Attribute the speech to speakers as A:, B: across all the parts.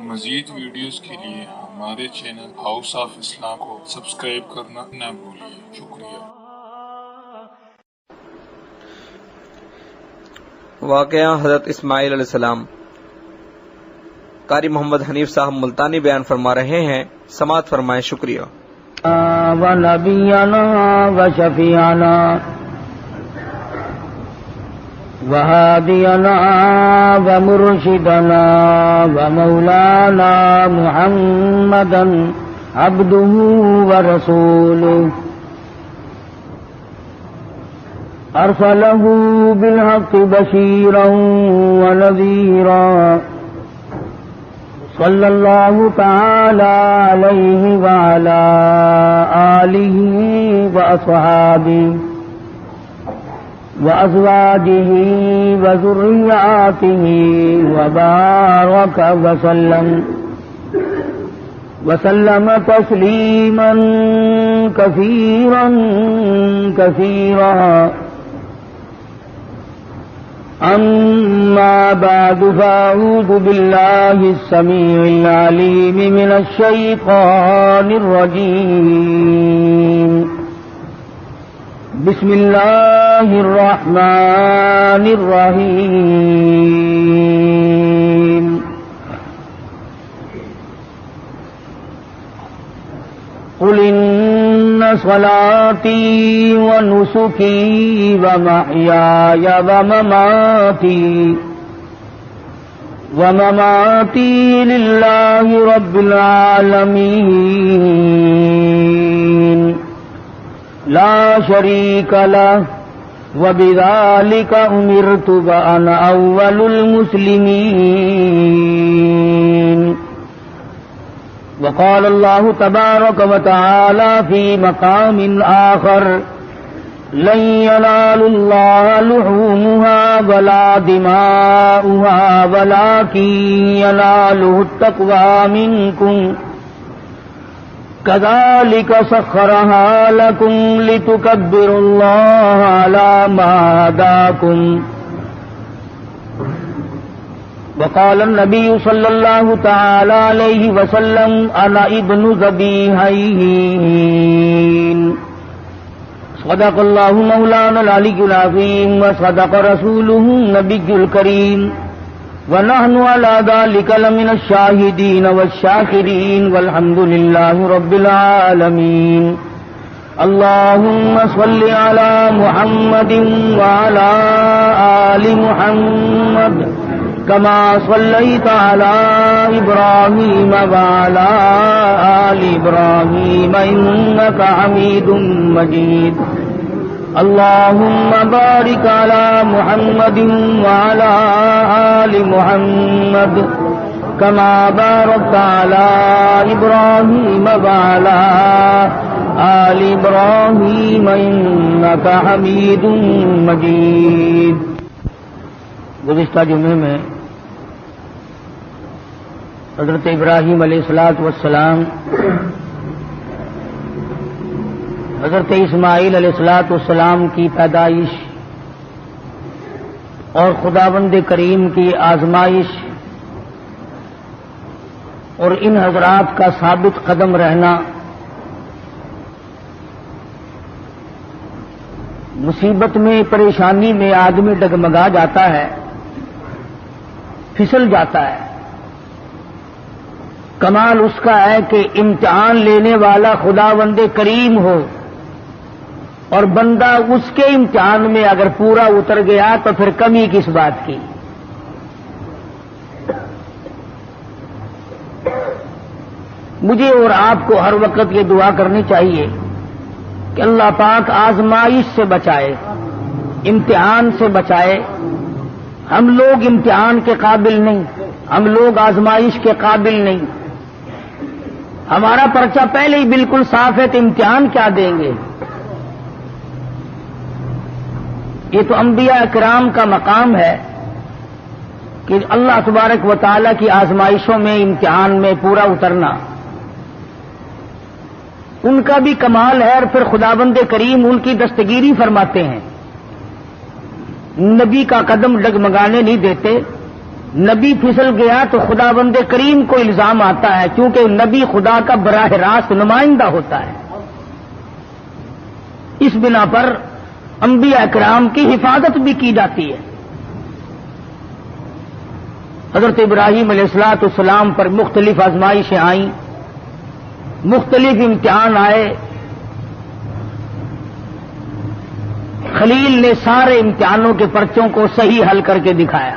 A: مزید ویڈیوز کے لیے ہمارے چینل ہاؤس آف اسلام کو سبسکرائب کرنا نہ بھولیے۔ شکریہ۔
B: واقعہ حضرت اسماعیل علیہ السلام۔ قاری محمد حنیف صاحب ملتانی بیان فرما رہے ہیں، سماعت فرمائیں۔ شکریہ۔
C: ونبینا وشفیعنا وہادینا ومرشدنا ومولانا محمدا عبده ورسوله ارسله بالحق بشیرا ونذیرا صلی اللہ تعالی علیہ وعلی آلہ واصحابہ وازواجہ وذریاتہ وبارک وسلم تسلیما کثیرا کثیرا۔ أما بعد فأعوذ بالله السميع العليم من الشيطان الرجيم بسم الله الرحمن الرحيم قل إن صلاتي ونسكي ومحياي ومماتي لله رب العالمين لا شريك له وبذلك أمرت وأنا أول المسلمين۔ وقال الله تبارك وتعالى في مقام آخر لن ينال الله لحومها ولا دماؤها ولكن يناله التقوى منكم كذلك سخرها لكم لتكبروا الله على ما هداكم۔ وقال النبي صلى الله تعالى عليه وسلم أنا ابن ذبيحين۔ صدق الله مولانا العلي العظيم وصدق رسوله النبي الكريم ونحن على ذلك لمن الشاهدين والشاكرين والحمد لله رب العالمين۔ اللهم صل على محمد وعلى آل محمد كما صليت على إبراهيم وعلى آل إبراهيم إنك حميد مجيد۔ اللهم بارك على محمد وعلى آل محمد كما باركت على إبراهيم وعلى آل إبراهيم إنك حميد مجيد۔ گزشتہ جمعے میں حضرت ابراہیم علیہ السلام حضرت اسماعیل علیہ السلام کی پیدائش اور خداوند کریم کی آزمائش اور ان حضرات کا ثابت قدم رہنا، مصیبت میں پریشانی میں آدمی ڈگمگا جاتا ہے، پھسل جاتا ہے۔ کمال اس کا ہے کہ امتحان لینے والا خداوند کریم ہو اور بندہ اس کے امتحان میں اگر پورا اتر گیا تو پھر کمی کس بات کی۔ مجھے اور آپ کو ہر وقت یہ دعا کرنی چاہیے کہ اللہ پاک آزمائش سے بچائے، امتحان سے بچائے۔ ہم لوگ امتحان کے قابل نہیں، ہم لوگ آزمائش کے قابل نہیں۔ ہمارا پرچہ پہلے ہی بالکل صاف ہے تو امتحان کیا دیں گے؟ یہ تو انبیاء کرام کا مقام ہے کہ اللہ تبارک و تعالی کی آزمائشوں میں، امتحان میں پورا اترنا ان کا بھی کمال ہے، اور پھر خداوند کریم ان کی دستگیری فرماتے ہیں، نبی کا قدم ڈگمگانے نہیں دیتے، نبی پھسل گیا تو خدا بند کریم کو الزام آتا ہے، کیونکہ نبی خدا کا براہ راست نمائندہ ہوتا ہے۔ اس بنا پر انبیاء کرام کی حفاظت بھی کی جاتی ہے۔ حضرت ابراہیم علیہ السلام پر مختلف آزمائشیں آئیں، مختلف امتحان آئے، خلیل نے سارے امتحانوں کے پرچوں کو صحیح حل کر کے دکھایا۔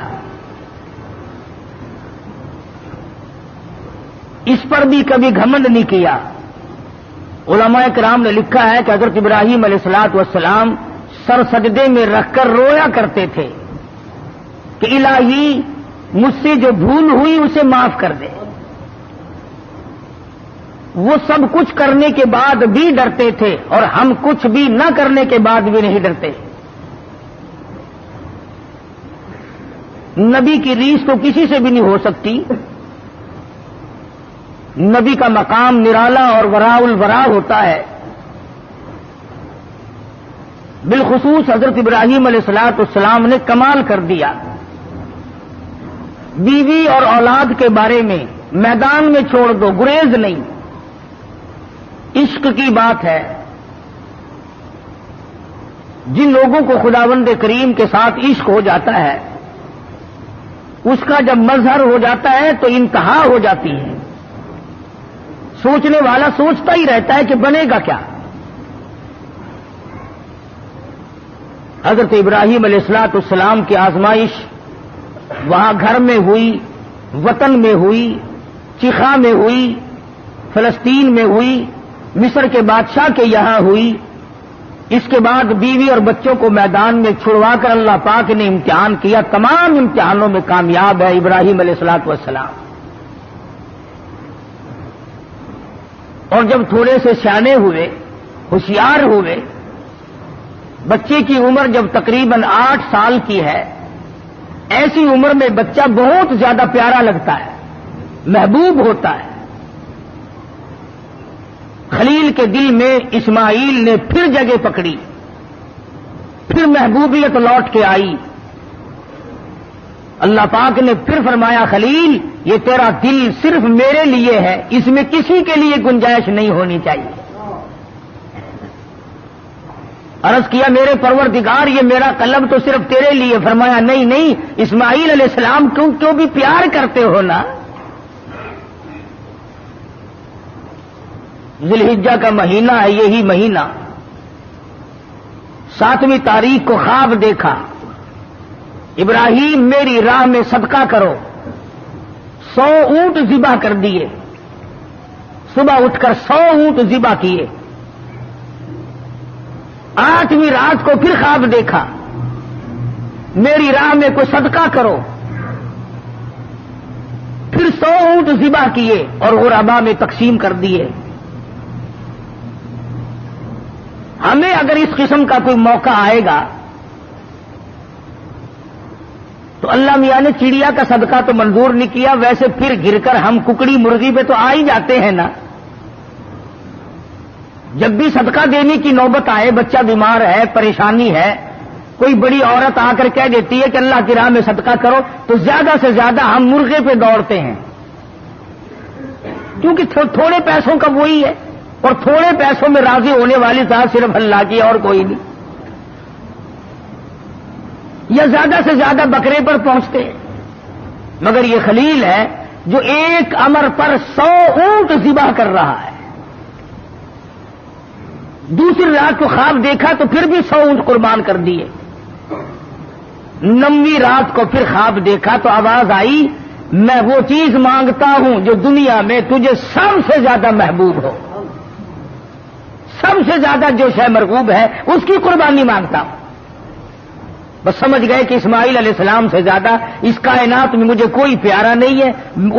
C: اس پر بھی کبھی گھمنڈ نہیں کیا۔ علماء کرام نے لکھا ہے کہ حضرت ابراہیم علیہ السلام سر سجدے میں رکھ کر رویا کرتے تھے کہ الہی مجھ سے جو بھول ہوئی اسے معاف کر دے۔ وہ سب کچھ کرنے کے بعد بھی ڈرتے تھے، اور ہم کچھ بھی نہ کرنے کے بعد بھی نہیں ڈرتے۔ نبی کی ریس تو کسی سے بھی نہیں ہو سکتی۔ نبی کا مقام نرالا اور وراء الورا ہوتا ہے۔ بالخصوص حضرت ابراہیم علیہ السلام نے کمال کر دیا۔ بیوی اور اولاد کے بارے میں میدان میں چھوڑ دو، گریز نہیں۔ عشق کی بات ہے۔ جن لوگوں کو خداوند کریم کے ساتھ عشق ہو جاتا ہے، اس کا جب مظہر ہو جاتا ہے تو انتہا ہو جاتی ہے۔ سوچنے والا سوچتا ہی رہتا ہے کہ بنے گا کیا۔ حضرت ابراہیم علیہ السلام کی آزمائش وہاں گھر میں ہوئی، وطن میں ہوئی، چیخا میں ہوئی، فلسطین میں ہوئی، مصر کے بادشاہ کے یہاں ہوئی۔ اس کے بعد بیوی اور بچوں کو میدان میں چھڑوا کر اللہ پاک نے امتحان کیا۔ تمام امتحانوں میں کامیاب ہے ابراہیم علیہ السلام۔ اور جب تھوڑے سے سیانے ہوئے، ہوشیار ہوئے، بچے کی عمر جب تقریباً 8 سال کی ہے، ایسی عمر میں بچہ بہت زیادہ پیارا لگتا ہے، محبوب ہوتا ہے۔ خلیل کے دل میں اسماعیل نے پھر جگہ پکڑی، پھر محبوبیت لوٹ کے آئی۔ اللہ پاک نے پھر فرمایا، خلیل یہ تیرا دل صرف میرے لیے ہے، اس میں کسی کے لیے گنجائش نہیں ہونی چاہیے۔ عرض کیا، میرے پروردگار یہ میرا قلب تو صرف تیرے لیے۔ فرمایا، نہیں نہیں، اسماعیل علیہ السلام کیوں بھی پیار کرتے ہو نا۔ ذی الحجہ کا مہینہ ہے، یہی مہینہ 7ویں تاریخ کو خواب دیکھا، ابراہیم میری راہ میں صدقہ کرو۔ 100 اونٹ ذبح کر دیے، صبح اٹھ کر 100 اونٹ ذبح کیے۔ 8ویں رات کو پھر خواب دیکھا، میری راہ میں کوئی صدقہ کرو۔ پھر 100 اونٹ ذبح کیے اور غربا میں تقسیم کر دیے۔ ہمیں اگر اس قسم کا کوئی موقع آئے گا تو اللہ میاں نے چڑیا کا صدقہ تو منظور نہیں کیا، ویسے پھر گر کر ہم ککڑی مرغی پہ تو آ ہی جاتے ہیں نا۔ جب بھی صدقہ دینے کی نوبت آئے، بچہ بیمار ہے، پریشانی ہے، کوئی بڑی عورت آ کر کہہ دیتی ہے کہ اللہ کی راہ میں صدقہ کرو، تو زیادہ سے زیادہ ہم مرغے پہ دوڑتے ہیں، کیونکہ تھوڑے پیسوں کا وہی ہے، اور تھوڑے پیسوں میں راضی ہونے والی ذات صرف اللہ کی، اور کوئی نہیں۔ یا زیادہ سے زیادہ بکرے پر پہنچتے ہیں، مگر یہ خلیل ہے جو ایک امر پر 100 اونٹ ذبح کر رہا ہے۔ دوسری رات کو خواب دیکھا تو پھر بھی 100 اونٹ قربان کر دیے۔ 9ویں رات کو پھر خواب دیکھا تو آواز آئی، میں وہ چیز مانگتا ہوں جو دنیا میں تجھے سب سے زیادہ محبوب ہو، سب سے زیادہ جو شے مرغوب ہے اس کی قربانی مانگتا ہوں۔ بس سمجھ گئے کہ اسماعیل علیہ السلام سے زیادہ اس کائنات میں مجھے کوئی پیارا نہیں ہے،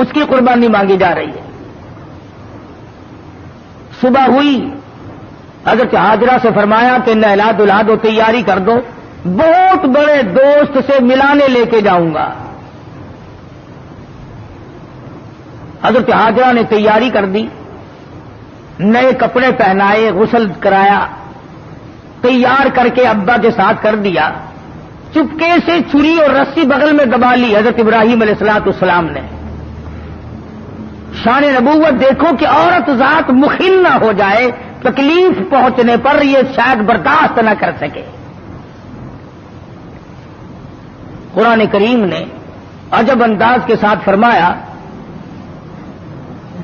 C: اس کی قربانی مانگی جا رہی ہے۔ صبح ہوئی، حضرت حاجرہ سے فرمایا کہ نہلا دھلا دو، تیاری کر دو، بہت بڑے دوست سے ملانے لے کے جاؤں گا۔ حضرت حاجرہ نے تیاری کر دی، نئے کپڑے پہنائے، غسل کرایا، تیار کر کے ابا کے ساتھ کر دیا، چپکے سے چھری اور رسی بغل میں دبا لی حضرت ابراہیم علیہ السلام نے. شان نبوت دیکھو کہ عورت ذات مخل نہ ہو جائے، تکلیف پہنچنے پر یہ شاید برداشت نہ کر سکے. قرآن کریم نے عجب انداز کے ساتھ فرمایا،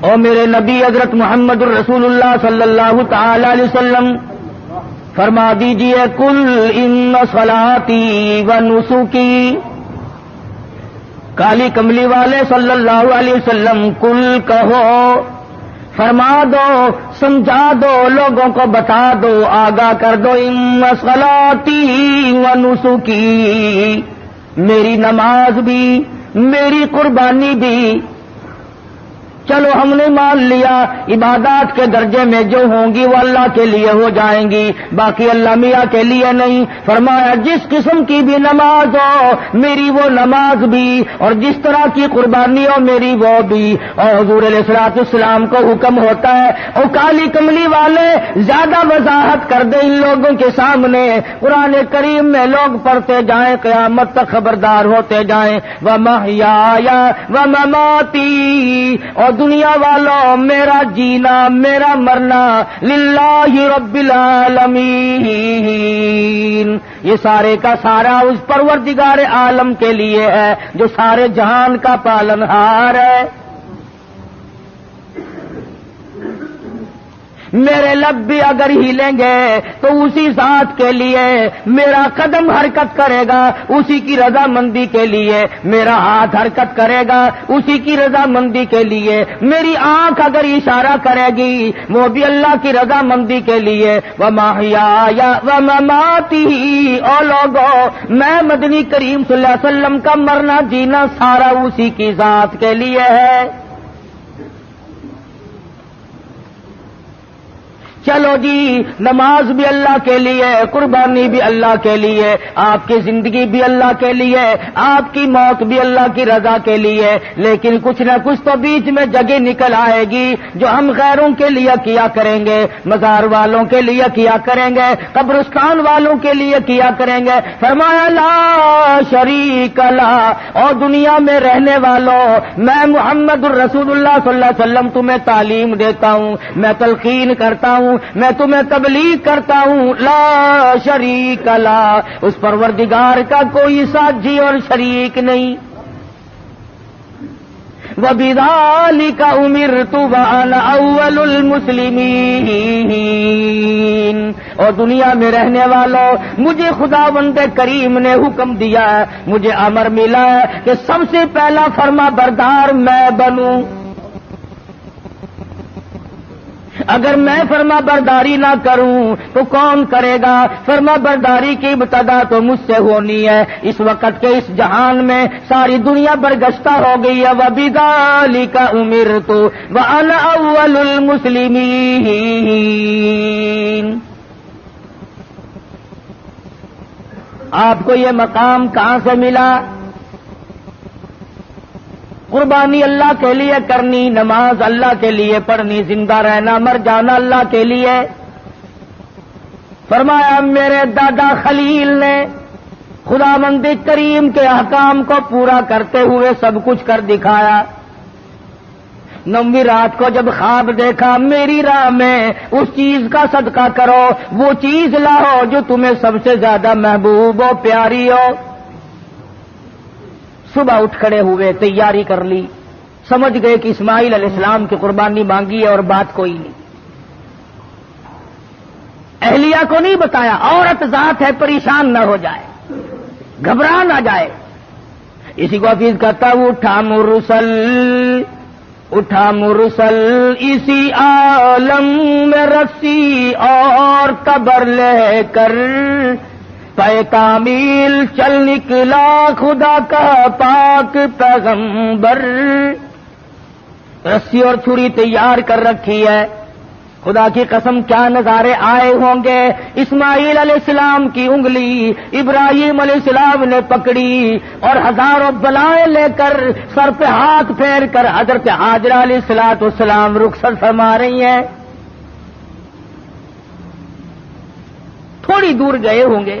C: او میرے نبی حضرت محمد الرسول اللہ صلی اللہ تعالی علیہ وسلم فرما دیجئے، کل ان صلاتی و نسکی. کالی کملی والے صلی اللہ علیہ وسلم کل کہو، فرما دو، سمجھا دو، لوگوں کو بتا دو، آگاہ کر دو، ان صلاتی و نسکی، میری نماز بھی، میری قربانی بھی. چلو ہم نے مان لیا عبادات کے درجے میں جو ہوں گی وہ اللہ کے لیے ہو جائیں گی، باقی اللہ میاں کے لیے نہیں. فرمایا جس قسم کی بھی نماز ہو میری وہ نماز بھی، اور جس طرح کی قربانی ہو میری وہ بھی. اور حضور علیہ الصلوۃ والسلام کو حکم ہوتا ہے، اور کالی کملی والے زیادہ وضاحت کر دیں ان لوگوں کے سامنے. قرآن کریم میں لوگ پڑھتے جائیں، قیامت تک خبردار ہوتے جائیں، وَمَحْيَايَ وَمَمَاتِي، اور دنیا والوں میرا جینا میرا مرنا للہ رب العالمین، یہ سارے کا سارا اس پروردگار عالم کے لیے ہے جو سارے جہان کا پالنہار ہے. میرے لب بھی اگر ہلیں گے تو اسی ذات کے لیے، میرا قدم حرکت کرے گا اسی کی رضامندی کے لیے، میرا ہاتھ حرکت کرے گا اسی کی رضامندی کے لیے، میری آنکھ اگر اشارہ کرے گی وہ بھی اللہ کی رضامندی کے لیے. وَمَحْيَايَ وَمَمَاتِي، او لوگوں میں مدنی کریم صلی اللہ علیہ وسلم کا مرنا جینا سارا اسی کی ذات کے لیے ہے. چلو جی، نماز بھی اللہ کے لیے، قربانی بھی اللہ کے لیے، آپ کی زندگی بھی اللہ کے لیے، آپ کی موت بھی اللہ کی رضا کے لیے. لیکن کچھ نہ کچھ تو بیچ میں جگہ نکل آئے گی جو ہم غیروں کے لیے کیا کریں گے، مزار والوں کے لیے کیا کریں گے، قبرستان والوں کے لیے کیا کریں گے. فرمایا لا شریک لا، اور دنیا میں رہنے والوں میں محمد الرسول اللہ صلی اللہ علیہ وسلم تمہیں تعلیم دیتا ہوں، میں تلقین کرتا ہوں، میں تمہیں تبلیغ کرتا ہوں. لا شریک لا، اس پروردگار کا کوئی ساتھی اور شریک نہیں. وَبِذَلِكَ أُمِرْتُ وَأَنَا أَوَّلُ الْمُسْلِمِينَ، اور دنیا میں رہنے والوں مجھے خداوند کریم نے حکم دیا ہے، مجھے امر ملا ہے کہ سب سے پہلا فرما بردار میں بنوں. اگر میں فرما برداری نہ کروں تو کون کرے گا؟ فرما برداری کی ابتدا تو مجھ سے ہونی ہے. اس وقت کے اس جہان میں ساری دنیا برگشتہ ہو گئی ہے. وَبِذَلِكَ أُمِرْتُ وَأَنَا أَوَّلُ الْمُسْلِمِينَ. آپ کو یہ مقام کہاں سے ملا؟ قربانی اللہ کے لیے کرنی، نماز اللہ کے لیے پڑھنی، زندہ رہنا مر جانا اللہ کے لیے. فرمایا میرے دادا خلیل نے خداوند کریم کے احکام کو پورا کرتے ہوئے سب کچھ کر دکھایا. 9ویں رات کو جب خواب دیکھا، میری راہ میں اس چیز کا صدقہ کرو، وہ چیز لاؤ جو تمہیں سب سے زیادہ محبوب ہو، پیاری ہو. صبح اٹھ کھڑے ہوئے، تیاری کر لی، سمجھ گئے کہ اسماعیل علیہ السلام کی قربانی مانگی ہے اور بات کوئی نہیں. اہلیہ کو نہیں بتایا، عورت ذات ہے پریشان نہ ہو جائے، گھبرا نہ جائے. اسی کو حفیظ کہتا ہوں، اٹھا مرسل اسی عالم میں رسی اور قبر لے کر، پے کامل چل نکلا خدا کا پاک پیغمبر. رسی اور چھری تیار کر رکھی ہے. خدا کی قسم کیا نظارے آئے ہوں گے. اسماعیل علیہ السلام کی انگلی ابراہیم علیہ السلام نے پکڑی اور ہزاروں بلائیں لے کر سر پہ ہاتھ پھیر کر حضرت ہاجرہ علیہ السلام رخصت فرما رہی ہیں. تھوڑی دور گئے ہوں گے،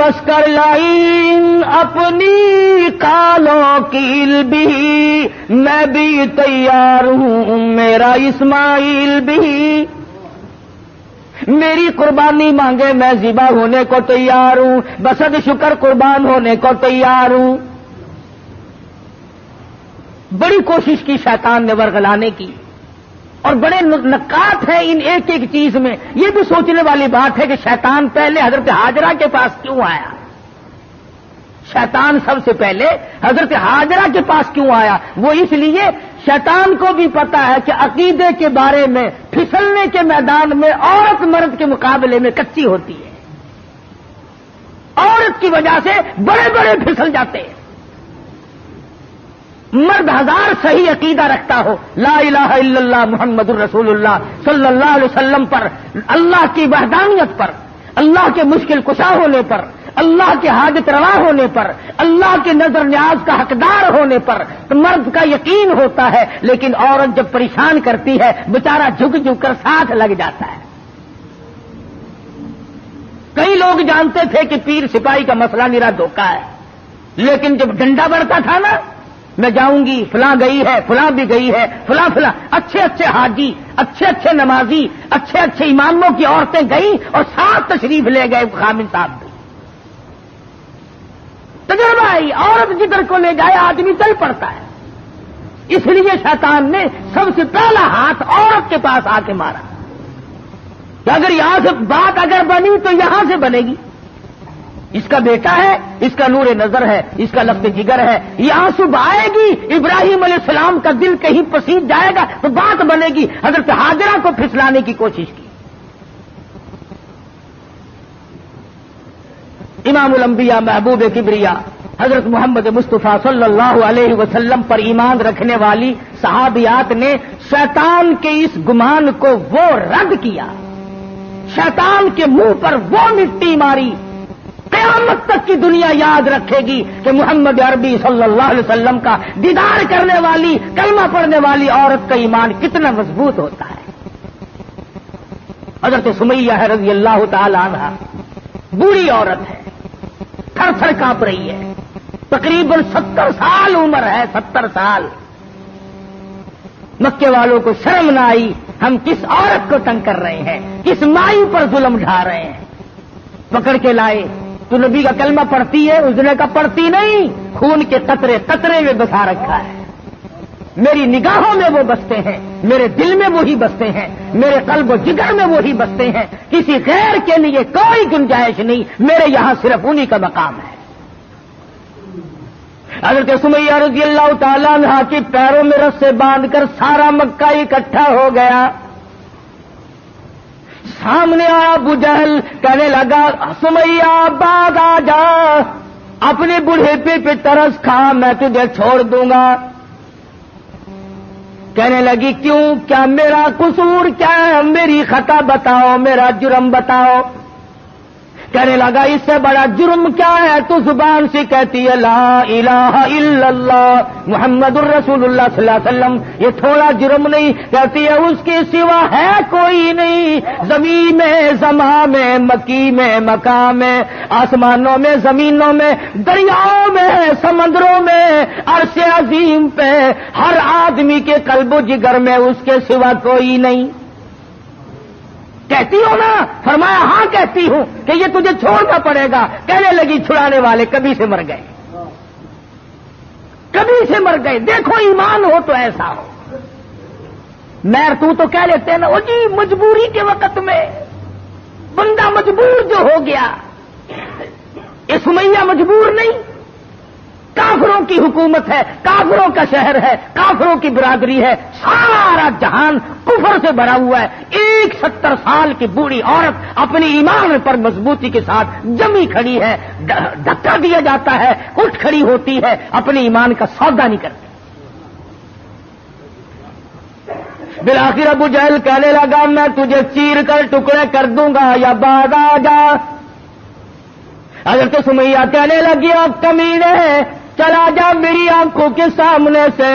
C: بس کر لائی اپنی کالوں کی بھی، میں بھی تیار ہوں میرا اسماعیل بھی، میری قربانی مانگے میں ذبح ہونے کو تیار ہوں، بسد شکر قربان ہونے کو تیار ہوں۔ بڑی کوشش کی شیطان نے ورغلانے کی، اور بڑے نکات ہیں ان ایک ایک چیز میں۔ یہ بھی سوچنے والی بات ہے کہ شیطان پہلے حضرت ہاجرہ کے پاس کیوں آیا؟ شیطان سب سے پہلے حضرت ہاجرہ کے پاس کیوں آیا؟ وہ اس لیے شیطان کو بھی پتا ہے کہ عقیدے کے بارے میں پھسلنے کے میدان میں عورت مرد کے مقابلے میں کچی ہوتی ہے، عورت کی وجہ سے بڑے بڑے پھسل جاتے ہیں۔ مرد ہزار صحیح عقیدہ رکھتا ہو، لا الہ الا اللہ محمد الرسول اللہ صلی اللہ علیہ وسلم پر، اللہ کی وحدانیت پر، اللہ کے مشکل کشا ہونے پر، اللہ کے حاجت روا ہونے پر، اللہ کے نظر نیاز کا حقدار ہونے پر مرد کا یقین ہوتا ہے، لیکن عورت جب پریشان کرتی ہے بیچارہ جھک جھک کر ساتھ لگ جاتا ہے۔ کئی لوگ جانتے تھے کہ پیر سپاہی کا مسئلہ میرا دھوکہ ہے، لیکن جب ڈنڈا بڑھتا تھا نا، میں جاؤں گی، فلاں گئی ہے، فلاں بھی گئی ہے، فلاں فلاں اچھے اچھے حاجی، اچھے اچھے نمازی، اچھے اچھے اماموں کی عورتیں گئیں اور ساتھ تشریف لے گئے خامن صاحب بھی۔ تجربہ آئی، عورت جدھر کو لے جائے آدمی چل پڑتا ہے۔ اس لیے شیطان نے سب سے پہلا ہاتھ عورت کے پاس آ کے مارا کہ اگر یہاں سے بات اگر بنی تو یہاں سے بنے گی۔ اس کا بیٹا ہے، اس کا نور نظر ہے، اس کا لفظ جگر ہے، یہ آنسو آئے گی، ابراہیم علیہ السلام کا دل کہیں پسیج جائے گا تو بات بنے گی۔ حضرت ہاجرہ کو پھسلانے کی کوشش کی۔ امام الانبیاء محبوب کبریا حضرت محمد مصطفیٰ صلی اللہ علیہ وسلم پر ایمان رکھنے والی صحابیات نے شیطان کے اس گمان کو وہ رد کیا، شیطان کے منہ پر وہ مٹی ماری۔ قیامت تک کی دنیا یاد رکھے گی کہ محمد عربی صلی اللہ علیہ وسلم کا دیدار کرنے والی، کلمہ پڑھنے والی عورت کا ایمان کتنا مضبوط ہوتا ہے۔ حضرت سمیہ ہے رضی اللہ تعالی عنہا، بوڑھی عورت ہے، تھر تھر کانپ رہی ہے، تقریباً 70 سال عمر ہے، 70 سال۔ مکے والوں کو شرم نہ آئی، ہم کس عورت کو تنگ کر رہے ہیں، کس مائی پر ظلم ڈھا رہے ہیں۔ پکڑ کے لائے، تو نبی کا کلمہ پڑھتی ہے؟ اس نے کہا پڑھتی نہیں، خون کے قطرے قطرے میں بسا رکھا ہے، میری نگاہوں میں وہ بستے ہیں، میرے دل میں وہی بستے ہیں، میرے قلب و جگر میں وہی بستے ہیں، کسی غیر کے لیے کوئی گنجائش نہیں، میرے یہاں صرف انہی کا مقام ہے۔ حضرت سمیہ رضی اللہ تعالیٰ عنہا کے پیروں میں رسے باندھ کر سارا مکہ اکٹھا ہو گیا۔ سامنے آیا ابو جہل، کہنے لگا سمیہ باغ آ جا، اپنے بڑھیپے پہ ترس کھا، میں تجھے چھوڑ دوں گا۔ کہنے لگی کیوں، کیا میرا قصور کیا ہے، میری خطا بتاؤ، میرا جرم بتاؤ۔ کہنے لگا اس سے بڑا جرم کیا ہے، تو زبان سے کہتی ہے لا الہ الا اللہ محمد الرسول اللہ صلی اللہ علیہ وسلم، یہ تھوڑا جرم نہیں، کہتی ہے اس کے سوا ہے کوئی نہیں، زمین میں، زمان میں، مکی میں، مکان میں، آسمانوں میں، زمینوں میں، دریاؤں میں، سمندروں میں، عرش عظیم پہ، ہر آدمی کے قلب و جگر میں اس کے سوا کوئی نہیں۔ کہتی ہو نا؟ فرمایا ہاں کہتی ہوں، کہ یہ تجھے چھوڑنا پڑے گا۔ کہنے لگی چھڑانے والے کبھی سے مر گئے، کبھی سے مر گئے، دیکھو ایمان ہو تو ایسا ہو۔ میر تو کہہ لیتے ہیں نا، وہ جی مجبوری کے وقت میں بندہ مجبور جو ہو گیا، یہ سمیہ مجبور نہیں، کافروں کی حکومت ہے، کافروں کا شہر ہے، کافروں کی برادری ہے، سارا جہان کفر سے بھرا ہوا ہے، ایک 70 سال کی بوڑھی عورت اپنی ایمان پر مضبوطی کے ساتھ جمی کھڑی ہے، دھکا دیا جاتا ہے، اٹھ کھڑی ہوتی ہے، اپنے ایمان کا سودا نہیں کرتی۔ بالآخر ابو جہل کہنے لگا میں تجھے چیر کر ٹکڑے کر دوں گا یا بعد آ جا۔ حضرت سمیہ کہنے لگی اب کمینے چلا جا میری آنکھوں کے سامنے سے،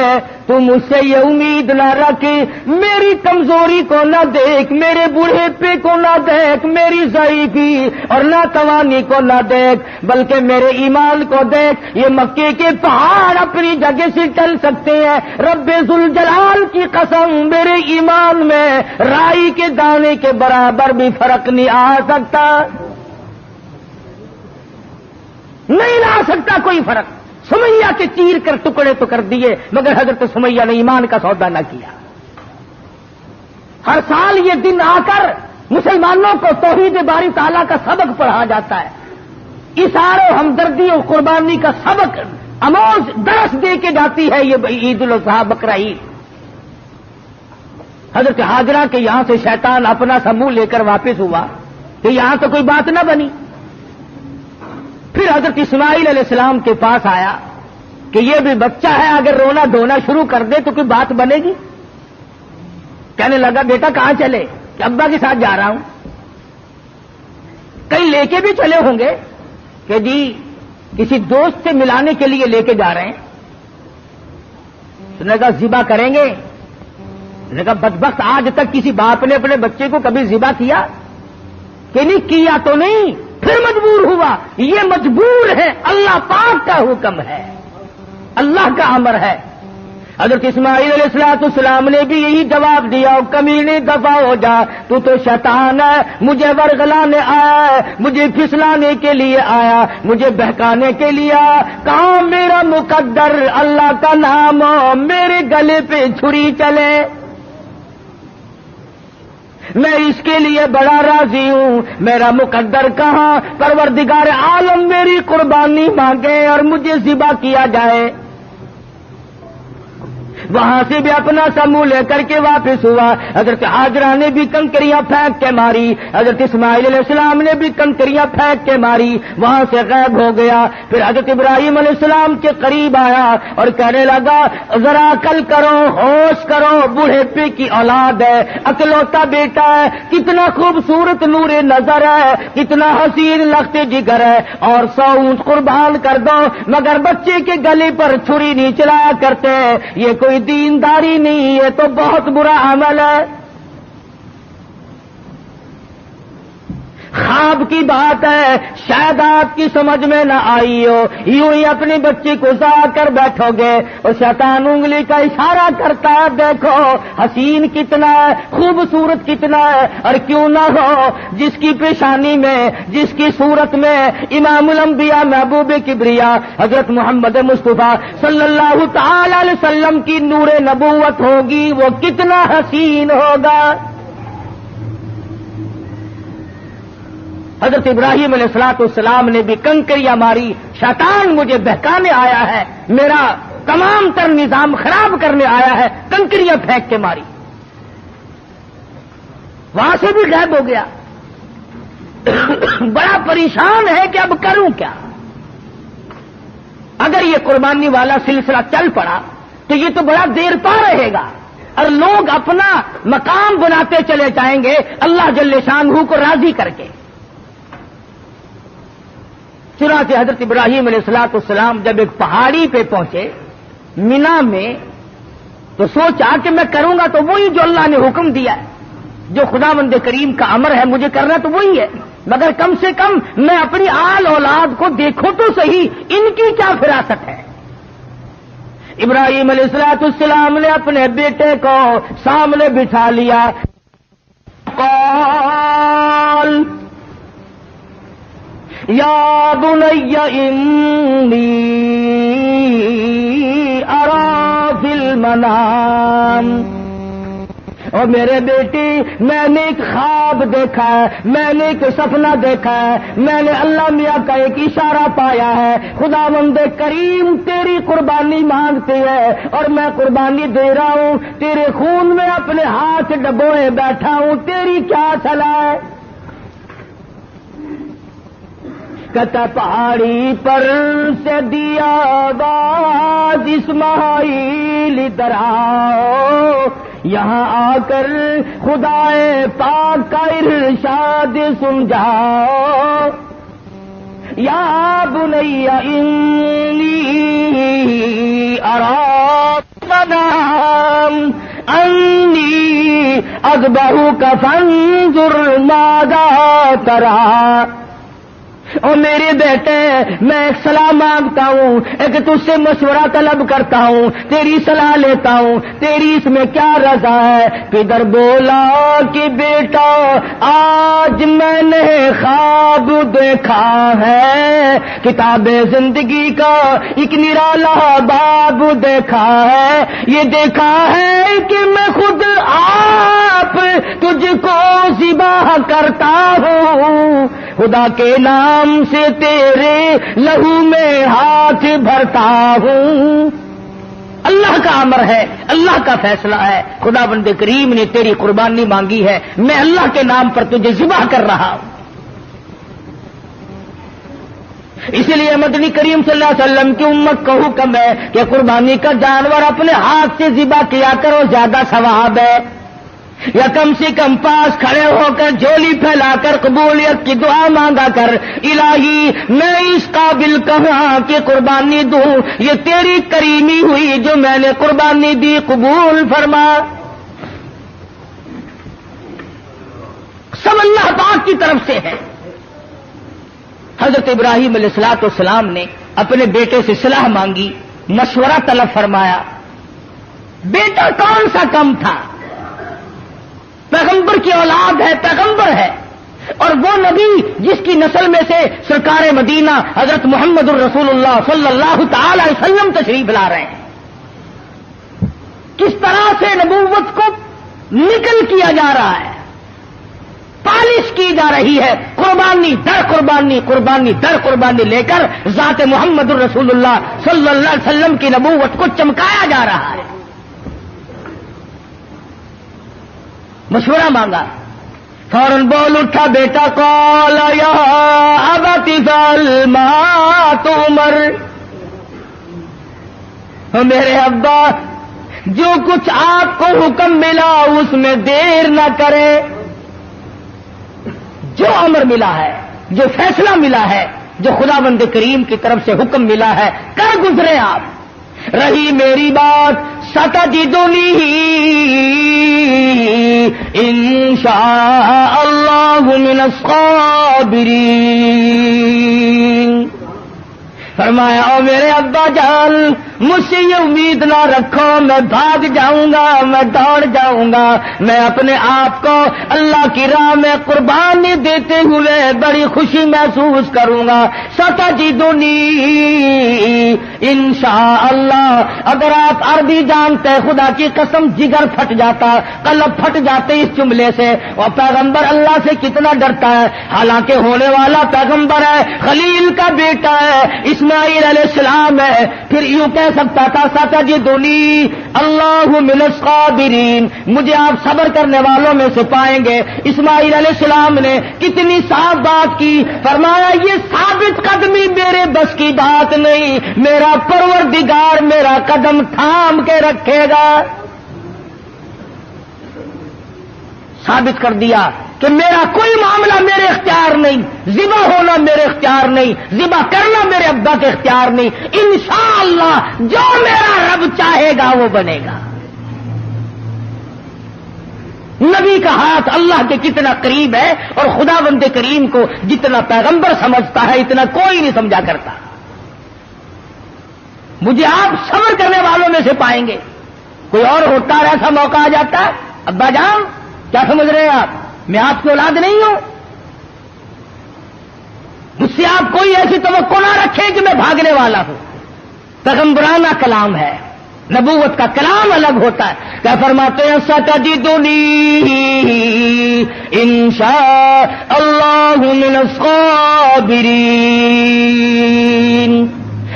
C: تو مجھ سے یہ امید نہ رکھ، میری کمزوری کو نہ دیکھ، میرے بوڑھے کو نہ دیکھ، میری ضعیفی اور ناتوانی کو نہ دیکھ، بلکہ میرے ایمان کو دیکھ۔ یہ مکے کے پہاڑ اپنی جگہ سے ٹل سکتے ہیں، رب ذوالجلال کی قسم میرے ایمان میں رائی کے دانے کے برابر بھی فرق نہیں آ سکتا، نہیں لا سکتا کوئی فرق۔ سمیہ کے چیر کر ٹکڑے تو کر دیے، مگر حضرت سمیہ نے ایمان کا سودا نہ کیا۔ ہر سال یہ دن آ کر مسلمانوں کو توحید باری تعالیٰ کا سبق پڑھا جاتا ہے، اثار و ہمدردی اور قربانی کا سبق آموز درس دے کے جاتی ہے یہ عید الاضحیٰ بقرہ عید۔ حضرت حاجرہ کے یہاں سے شیطان اپنا سا منہ لے کر واپس ہوا کہ یہاں تو کوئی بات نہ بنی۔ پھر حضرت اسماعیل علیہ السلام کے پاس آیا کہ یہ بھی بچہ ہے، اگر رونا دھونا شروع کر دے تو کوئی بات بنے گی؟ کہنے لگا بیٹا کہاں چلے؟ کہ ابا کے ساتھ جا رہا ہوں۔ کہیں لے کے بھی چلے ہوں گے کہ جی کسی دوست سے ملانے کے لیے لے کے جا رہے ہیں۔ اس نے کہا ذبح کریں گے؟ اس نے کہا بدبخت آج تک کسی باپ نے اپنے بچے کو کبھی ذبح کیا کہ نہیں کیا تو نہیں، پھر مجبور ہوا۔ یہ مجبور ہے، اللہ پاک کا حکم ہے، اللہ کا امر ہے۔ حضرت اسماعیل علیہ السلام نے بھی یہی جواب دیا، کمینے دفع ہو جا، تو شیطان ہے، مجھے ورغلانے آیا ہے، مجھے پھسلانے کے لیے آیا، مجھے بہکانے کے لیے آیا۔ کہاں میرا مقدر اللہ کا نام ہو، میرے گلے پہ چھری چلے، میں اس کے لیے بڑا راضی ہوں۔ میرا مقدر کہاں، پروردگار عالم میری قربانی مانگے اور مجھے ذبح کیا جائے۔ وہاں سے بھی اپنا سا منہ لے کر کے واپس ہوا۔ حضرت حاجرہ نے بھی کنکریاں پھینک کے ماری، حضرت اسماعیل علیہ السلام نے بھی کنکریاں پھینک کے ماری، وہاں سے غائب ہو گیا۔ پھر حضرت ابراہیم علیہ السلام کے قریب آیا اور کہنے لگا ذرا عقل کرو، ہوش کرو، بوڑھے کی اولاد ہے، اکلوتا بیٹا ہے، کتنا خوبصورت نور نظر ہے، کتنا حسین لخت جگر ہے، اور 100 اونٹ قربان کر دو مگر بچے کے گلے پر چھری نہیں چلایا کرتے، یہ کوئی دینداری نہیں، یہ تو بہت برا عمل ہے۔ خواب کی بات ہے، شاید آپ کی سمجھ میں نہ آئی ہو، یوں ہی اپنے بچے کو ذا کر بیٹھو گے اور شیطان انگلی کا اشارہ کرتا ہے، دیکھو حسین کتنا ہے، خوبصورت کتنا ہے، اور کیوں نہ ہو جس کی پیشانی میں، جس کی صورت میں امام الانبیاء محبوب کبریا حضرت محمد مصطفیٰ صلی اللہ تعالی علیہ وسلم کی نور نبوت ہوگی، وہ کتنا حسین ہوگا۔ حضرت ابراہیم علیہ السلام نے بھی کنکریاں ماری، شیطان مجھے بہکانے آیا ہے، میرا تمام تر نظام خراب کرنے آیا ہے، کنکریاں پھینک کے ماری، وہاں سے بھی غائب ہو گیا۔ بڑا پریشان ہے کہ اب کروں کیا؟ اگر یہ قربانی والا سلسلہ چل پڑا تو یہ تو بڑا دیر پا رہے گا اور لوگ اپنا مقام بناتے چلے جائیں گے اللہ جل شانہ کو راضی کر کے۔ چنانچہ حضرت ابراہیم علیہ السلام جب ایک پہاڑی پہ پہنچے مینا میں تو سوچا کہ میں کروں گا تو وہی جو اللہ نے حکم دیا ہے، جو خداوند کریم کا امر ہے مجھے کرنا تو وہی ہے، مگر کم سے کم میں اپنی آل اولاد کو دیکھوں تو صحیح، ان کی کیا فراست ہے۔ ابراہیم علیہ السلام نے اپنے بیٹے کو سامنے بٹھا لیا، قال یا بنی انی ارا فی المنام، اور میرے بیٹی میں نے ایک خواب دیکھا ہے، میں نے ایک سپنا دیکھا ہے، میں نے اللہ میاں کا ایک اشارہ پایا ہے، خداوند کریم تیری قربانی مانگتی ہے اور میں قربانی دے رہا ہوں، تیرے خون میں اپنے ہاتھ ڈبوئے بیٹھا ہوں، تیری کیا صلاح ہے؟ کہتا پہاڑی پر سے دیا آواز اسماعیل ادھر آؤ، یہاں آ کر خدائے پاک کا ارشاد سن جاؤ، یا بنی انی ارا المنام انی اذبحک فانظر ماذا تری۔ اور میرے بیٹے میں ایک صلاح مانگتا ہوں، ایک تجھ سے مشورہ طلب کرتا ہوں، تیری صلاح لیتا ہوں، تیری اس میں کیا رضا ہے؟ کدھر بولا کہ بیٹا آج میں نے خواب دیکھا ہے، کتاب زندگی کا ایک نرالا باب دیکھا ہے، یہ دیکھا ہے کہ میں خود آپ تجھ کو ذبح کرتا ہوں، خدا کے نام سے تیرے لہو میں ہاتھ بھرتا ہوں۔ اللہ کا امر ہے، اللہ کا فیصلہ ہے، خدا بند کریم نے تیری قربانی مانگی ہے، میں اللہ کے نام پر تجھے ذبح کر رہا ہوں۔ اس لیے مدنی کریم صلی اللہ علیہ وسلم کی امت کو حکم ہے کہ قربانی کا جانور اپنے ہاتھ سے ذبح کیا کرو، زیادہ ثواب ہے، یا کم سے کم پاس کھڑے ہو کر جھولی پھیلا کر قبولیت کی دعا مانگا کر، الہی میں اس قابل کہاں کہ قربانی دوں، یہ تیری کریمی ہوئی جو میں نے قربانی دی، قبول فرما۔ سب اللہ پاک کی طرف سے ہے۔ حضرت ابراہیم علیہ الصلوۃ والسلام نے اپنے بیٹے سے صلاح مانگی، مشورہ طلب فرمایا۔ بیٹا کون سا کم تھا، پیغمبر کی اولاد ہے، پیغمبر ہے، اور وہ نبی جس کی نسل میں سے سرکار مدینہ حضرت محمد الرسول اللہ صلی اللہ تعالی علیہ وسلم تشریف لا رہے ہیں۔ کس طرح سے نبوت کو نکل کیا جا رہا ہے، پالش کی جا رہی ہے، قربانی در قربانی، قربانی در قربانی لے کر ذات محمد الرسول اللہ صلی اللہ علیہ وسلم کی نبوت کو چمکایا جا رہا ہے۔ مشورہ مانگا، فوراً بول اٹھا بیٹا، قال یا ابت افعل ما تؤمر، میرے ابا جو کچھ آپ کو حکم ملا اس میں دیر نہ کرے، جو امر ملا ہے، جو فیصلہ ملا ہے، جو خدا بند کریم کی طرف سے حکم ملا ہے کر گزرے آپ۔ رہی میری بات ستجدنی انشاء اللہ من الصابرین، فرمایا او میرے ابا جان مجھ سے یہ امید نہ رکھو میں بھاگ جاؤں گا، میں دوڑ جاؤں گا، میں اپنے آپ کو اللہ کی راہ میں قربانی دیتے ہوئے بڑی خوشی محسوس کروں گا۔ ستجدنی انشاءاللہ، اگر آپ عربی جانتے خدا کی قسم جگر پھٹ جاتا، قلب پھٹ جاتے اس جملے سے۔ اور پیغمبر اللہ سے کتنا ڈرتا ہے، حالانکہ ہونے والا پیغمبر ہے، خلیل کا بیٹا ہے، اسماعیل علیہ السلام ہے، پھر یوں کہہ سکتا تھا ستجدنی اللہ من الصابرین، مجھے آپ صبر کرنے والوں میں سے پائیں گے۔ اسماعیل علیہ السلام نے کتنی صاف بات کی، فرمایا یہ ثابت قدمی میرے بس کی بات نہیں، میرا پروردگار میرا قدم تھام کے رکھے گا۔ ثابت کر دیا کہ میرا کوئی معاملہ میرے اختیار نہیں، ذبح ہونا میرے اختیار نہیں، ذبح کرنا میرے ابا کے اختیار نہیں، انشاءاللہ جو میرا رب چاہے گا وہ بنے گا۔ نبی کا ہاتھ اللہ کے کتنا قریب ہے، اور خدا بند کریم کو جتنا پیغمبر سمجھتا ہے اتنا کوئی نہیں سمجھا کرتا۔ مجھے آپ صبر کرنے والوں میں سے پائیں گے۔ کوئی اور ہوتا ہے ایسا موقع آ جاتا ہے، ابا جان کیا سمجھ رہے ہیں آپ، میں آپ کی اولاد نہیں ہوں، مجھ سے آپ کوئی ایسی توقع نہ رکھیں کہ میں بھاگنے والا ہوں۔ پیغمبرانہ کلام ہے، نبوت کا کلام الگ ہوتا ہے۔ کیا فرماتے ہیں ستجدنی انشاء اللہ من الصابرین،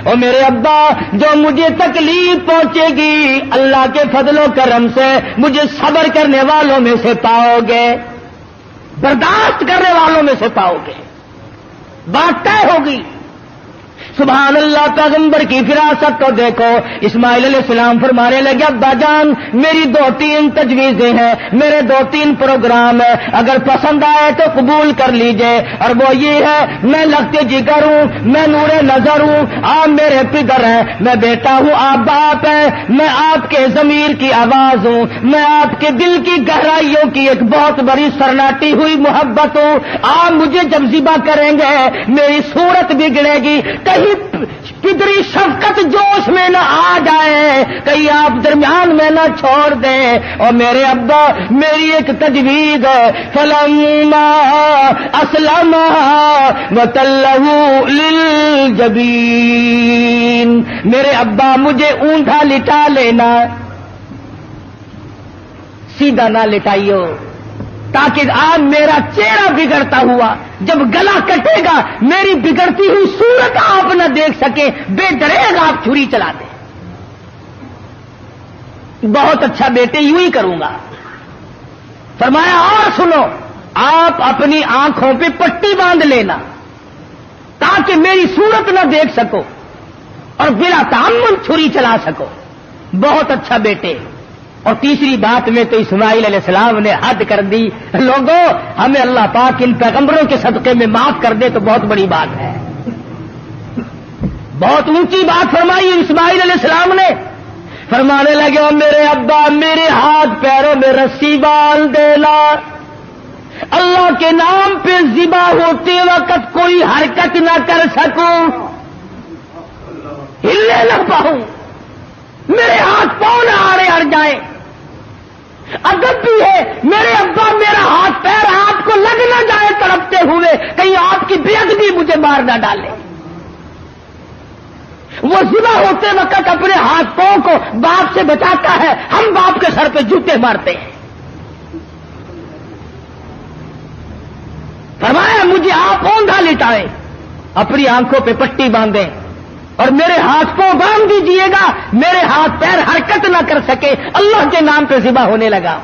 C: اور میرے ابا جو مجھے تکلیف پہنچے گی اللہ کے فضل و کرم سے مجھے صبر کرنے والوں میں سے پاؤ گے، برداشت کرنے والوں میں سے پاؤ گے، بات طے ہوگی۔ سبحان اللہ، پیغمبر کی فراست کو دیکھو۔ اسماعیل علیہ السلام فرمانے لگے ابا جان میری 2-3 تجویزیں ہیں، میرے 2-3 پروگرام ہیں، اگر پسند آئے تو قبول کر لیجئے، اور وہ یہ ہے میں لگتے جگر ہوں، میں نور نظر ہوں، آپ میرے پدر ہیں، میں بیٹا ہوں، آپ باپ ہیں، میں آپ کے ضمیر کی آواز ہوں، میں آپ کے دل کی گہرائیوں کی ایک بہت بڑی سرناٹی ہوئی محبت ہوں، آپ مجھے جب ذبح کریں گے میری صورت بگڑے گی، کہیں پدری شفقت جوش میں نہ آ جائے، کہیں آپ درمیان میں نہ چھوڑ دیں۔ اور میرے ابا میری ایک تجویز ہے، فلما اسلم وتلہ للجبین، میرے ابا مجھے اونٹا لٹا لینا، سیدھا نہ لٹائیو، تاکہ آپ میرا چہرہ بگڑتا ہوا جب گلا کٹے گا میری بگڑتی ہوئی صورت آپ نہ دیکھ سکے، بے ڈریگ آپ چھری چلا دیں۔ بہت اچھا بیٹے، یوں ہی کروں گا۔ فرمایا اور سنو، آپ اپنی آنکھوں پہ پٹی باندھ لینا تاکہ میری صورت نہ دیکھ سکو اور بلا تعمل چھری چلا سکو۔ بہت اچھا بیٹے۔ اور تیسری بات میں تو اسماعیل علیہ السلام نے حد کر دی، لوگوں ہمیں اللہ پاک ان پیغمبروں کے صدقے میں معاف کر دے تو بہت بڑی بات ہے، بہت اونچی بات فرمائی اسماعیل علیہ السلام نے۔ فرمانے لگے میرے ابا میرے ہاتھ پیروں میں رسی باندھ دینا، اللہ کے نام پہ ذبح ہوتے وقت کوئی حرکت نہ کر سکوں، ہلنے نہ پاؤں، میرے ہاتھ پاؤں نہ آڑے اڑ جائیں۔ ادب بھی ہے، میرے ابا میرا ہاتھ پیر آپ کو لگ نہ جائے تڑپتے ہوئے، کہیں آپ کی بے ادبی مجھے مار نہ ڈالے۔ وہ ذبح ہوتے وقت اپنے ہاتھ پاؤں کو باپ سے بچاتا ہے، ہم باپ کے سر پہ جوتے مارتے ہیں۔ فرمایا مجھے آپ اوندھا لٹائیں، اپنی آنکھوں پہ پٹی باندھیں اور میرے ہاتھ کو باندھ دیجیے گا، میرے ہاتھ پیر حرکت نہ کر سکے، اللہ کے نام پہ ذبح ہونے لگا۔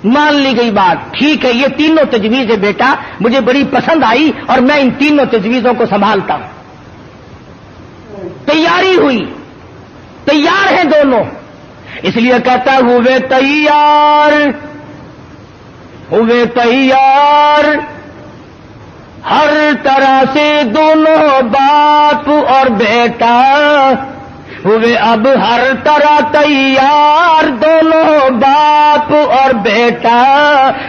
C: مان لی گئی بات، ٹھیک ہے یہ تینوں تجویزیں بیٹا مجھے بڑی پسند آئی اور میں ان تینوں تجویزوں کو سنبھالتا ہوں۔ تیاری ہوئی، تیار ہیں دونوں، اس لیے کہتا ہوئے تیار، ہوئے تیار، ہر طرح سے دونوں باپ اور بیٹا ہوئے اب ہر طرح تیار، دونوں باپ اور بیٹا۔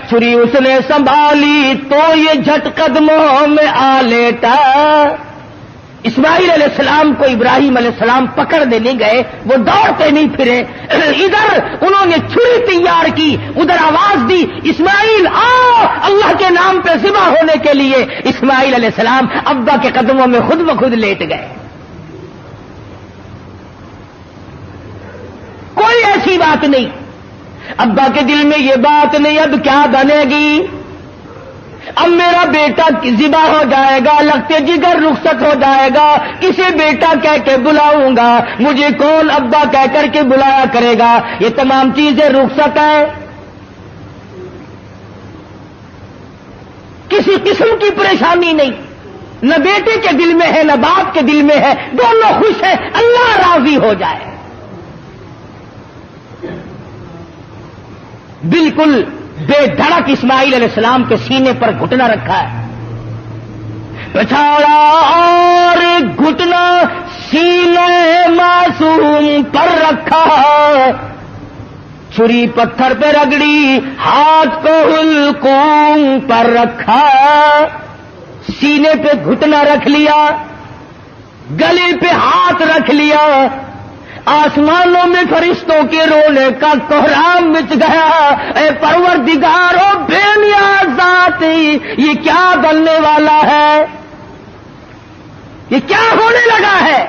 C: چھری اس نے سنبھالی تو یہ جھٹ قدموں میں آ لیٹا۔ اسماعیل علیہ السلام کو ابراہیم علیہ السلام پکڑنے نہیں گئے، وہ دوڑتے نہیں پھرے، ادھر انہوں نے چھری تیار کی، ادھر آواز دی اسماعیل آؤ، اللہ کے نام پہ ذبح ہونے کے لیے۔ اسماعیل علیہ السلام ابا کے قدموں میں خود بخود لیٹ گئے۔ کوئی ایسی بات نہیں، ابا کے دل میں یہ بات نہیں اب کیا بنے گی، اب میرا بیٹا ذبح ہو جائے گا، لگتے جگر رخصت ہو جائے گا، کسے بیٹا کہہ کے بلاؤں گا، مجھے کون ابا کہہ کر کے بلایا کرے گا، یہ تمام چیزیں رخصت ہیں، کسی قسم کی پریشانی نہیں، نہ بیٹے کے دل میں ہے نہ باپ کے دل میں ہے، دونوں خوش ہیں، اللہ راضی ہو جائے۔ بالکل بے دھڑک اسماعیل علیہ السلام کے سینے پر گھٹنا رکھا ہے، پچھاڑا اور گھٹنا سینے معصوم پر رکھا، چھری پتھر پہ رگڑی ہاتھ کو حلقوم پر رکھا، سینے پہ گھٹنا رکھ لیا، گلے پہ ہاتھ رکھ لیا، آسمانوں میں فرشتوں کے رونے کا کوہرام مچ گیا، اے پروردگارو بے نیاز ذات یہ کیا بننے والا ہے، یہ کیا ہونے لگا ہے،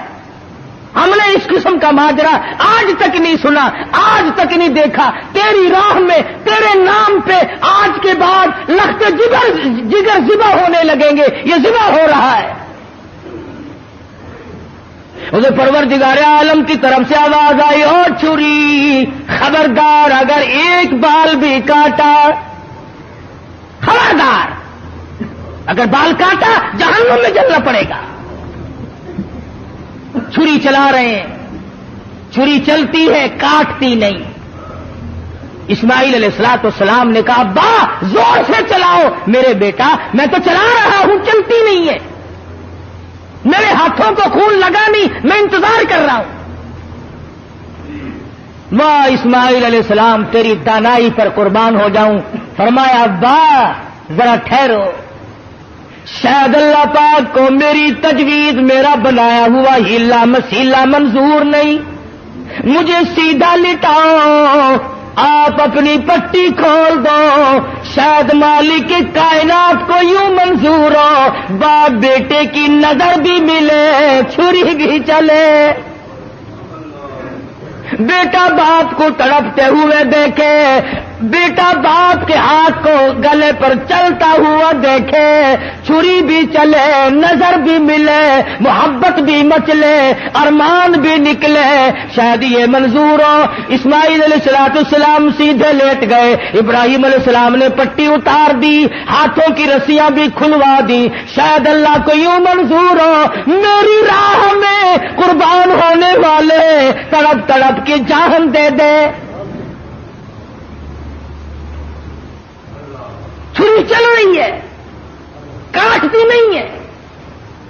C: ہم نے اس قسم کا ماجرا آج تک نہیں سنا، آج تک نہیں دیکھا، تیری راہ میں تیرے نام پہ آج کے بعد لخت جگر ذبح ہونے لگیں گے، یہ ذبح ہو رہا ہے۔ اسے پروردگار عالم کی طرف سے آواز آئی، اور چھری خبردار اگر ایک بال بھی کاٹا، خبردار اگر بال کاٹا جہنم میں جلنا پڑے گا. چھری چلا رہے ہیں, چھری چلتی ہے کاٹتی نہیں. اسماعیل علیہ السلام نے کہا ابا زور سے چلاؤ. میرے بیٹا میں تو چلا رہا ہوں, چلتی نہیں ہے, میرے ہاتھوں کو خون لگا نہیں, میں انتظار کر رہا ہوں. واہ اسماعیل علیہ السلام تیری دانائی پر قربان ہو جاؤں. فرمایا ابا ذرا ٹھہرو, شاید اللہ پاک کو میری تجویز, میرا بنایا ہوا ہیلا مسیلا منظور نہیں. مجھے سیدھا لٹاؤ, آپ اپنی پٹی کھول دو. شاید مالک کائنات کو یوں منظور ہو, باپ بیٹے کی نظر بھی ملے, چھری بھی چلے. بیٹا باپ کو تڑپتے ہوئے دیکھے, بیٹا باپ کے ہاتھ کو گلے پر چلتا ہوا دیکھے, چھری بھی چلے, نظر بھی ملے, محبت بھی مچلے, ارمان بھی نکلے, شاید یہ منظور ہو. اسماعیل علیہ السلام سیدھے لیٹ گئے. ابراہیم علیہ السلام نے پٹی اتار دی, ہاتھوں کی رسیاں بھی کھلوا دی. شاید اللہ کو یوں منظور ہو میری راہ میں قربان ہونے والے تڑپ تڑپ کے جان دے دے. چھری چل رہی ہے, کاٹتی نہیں ہے.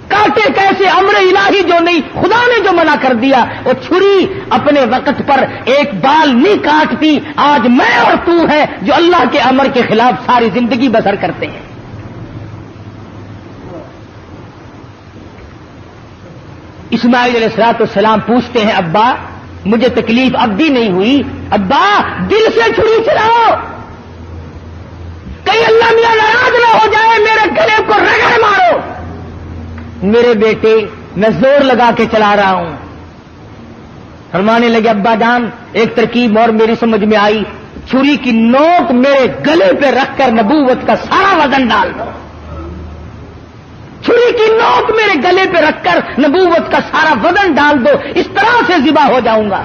C: کاٹے کیسے؟ امر الہی جو نہیں, خدا نے جو منع کر دیا. وہ چھری اپنے وقت پر ایک بال نہیں کاٹتی. آج میں اور تو ہیں جو اللہ کے امر کے خلاف ساری زندگی بسر کرتے ہیں. اسماعیل علیہ السلام پوچھتے ہیں ابا مجھے تکلیف اب بھی نہیں ہوئی. ابا دل سے چھری چلاؤ, کہیں اللہ میاں ناراض نہ ہو جائے, میرے گلے کو رگڑ مارو. میرے بیٹے میں زور لگا کے چلا رہا ہوں. فرمانے لگے ابا جان ایک ترکیب اور میری سمجھ میں آئی, چھری کی نوک میرے گلے پہ رکھ کر نبوت کا سارا وزن ڈال دو. چھری کی نوک میرے گلے پہ رکھ کر نبوت کا سارا وزن ڈال دو, اس طرح سے ذبح ہو جاؤں گا.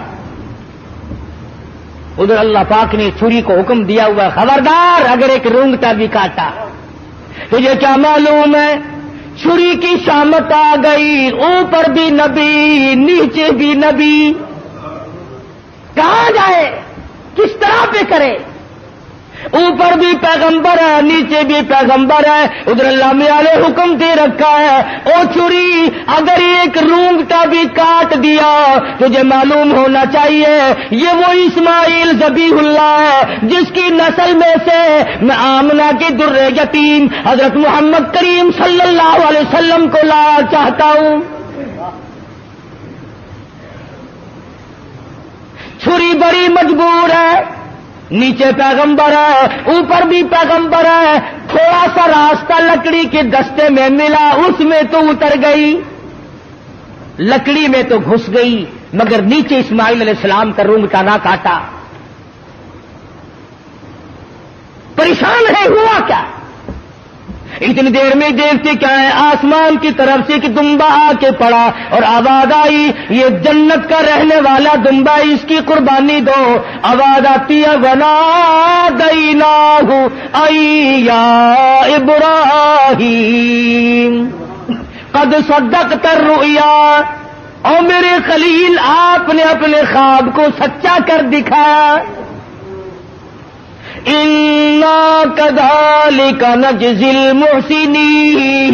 C: ادھر اللہ پاک نے چھری کو حکم دیا ہوا, خبردار اگر ایک رونگٹا بھی کاٹا. تجھے کیا معلوم ہے چھری کی شامت آ گئی, اوپر بھی نبی نیچے بھی نبی, کہاں جائے کس طرح پہ کرے. اوپر بھی پیغمبر ہے نیچے بھی پیغمبر ہے. ادھر اللہ میاں نے حکم دے رکھا ہے او چھری اگر ایک رونگٹا بھی کاٹ دیا تجھے معلوم ہونا چاہیے یہ وہ اسماعیل ذبیح اللہ ہے جس کی نسل میں سے میں آمنہ کی در یتیم حضرت محمد کریم صلی اللہ علیہ وسلم کو لانا چاہتا ہوں. چھری بڑی مجبور ہے, نیچے پیغمبر ہے اوپر بھی پیغمبر ہے. تھوڑا سا راستہ لکڑی کے دستے میں ملا, اس میں تو اتر گئی, لکڑی میں تو گھس گئی, مگر نیچے اسماعیل علیہ السلام کا رونگٹا نہ کاٹا. پریشان ہے, ہوا کیا؟ اتنی دیر میں دیکھتے کیا ہے, آسمان کی طرف سے کہ دمبا آ کے پڑا اور آواز آئی یہ جنت کا رہنے والا دمبا, اس کی قربانی دو. آواز آتی ہے وَنَادَيْنَاهُ أَيْ يَا إِبْرَاهِيمُ قَدْ صَدَّقْتَ الرُّؤْيَا. اور میرے خلیل آپ نے اپنے خواب کو سچا کر دکھایا. اِنَّا كَذَلِكَ نَجْزِي الْمُحْسِنِينَ.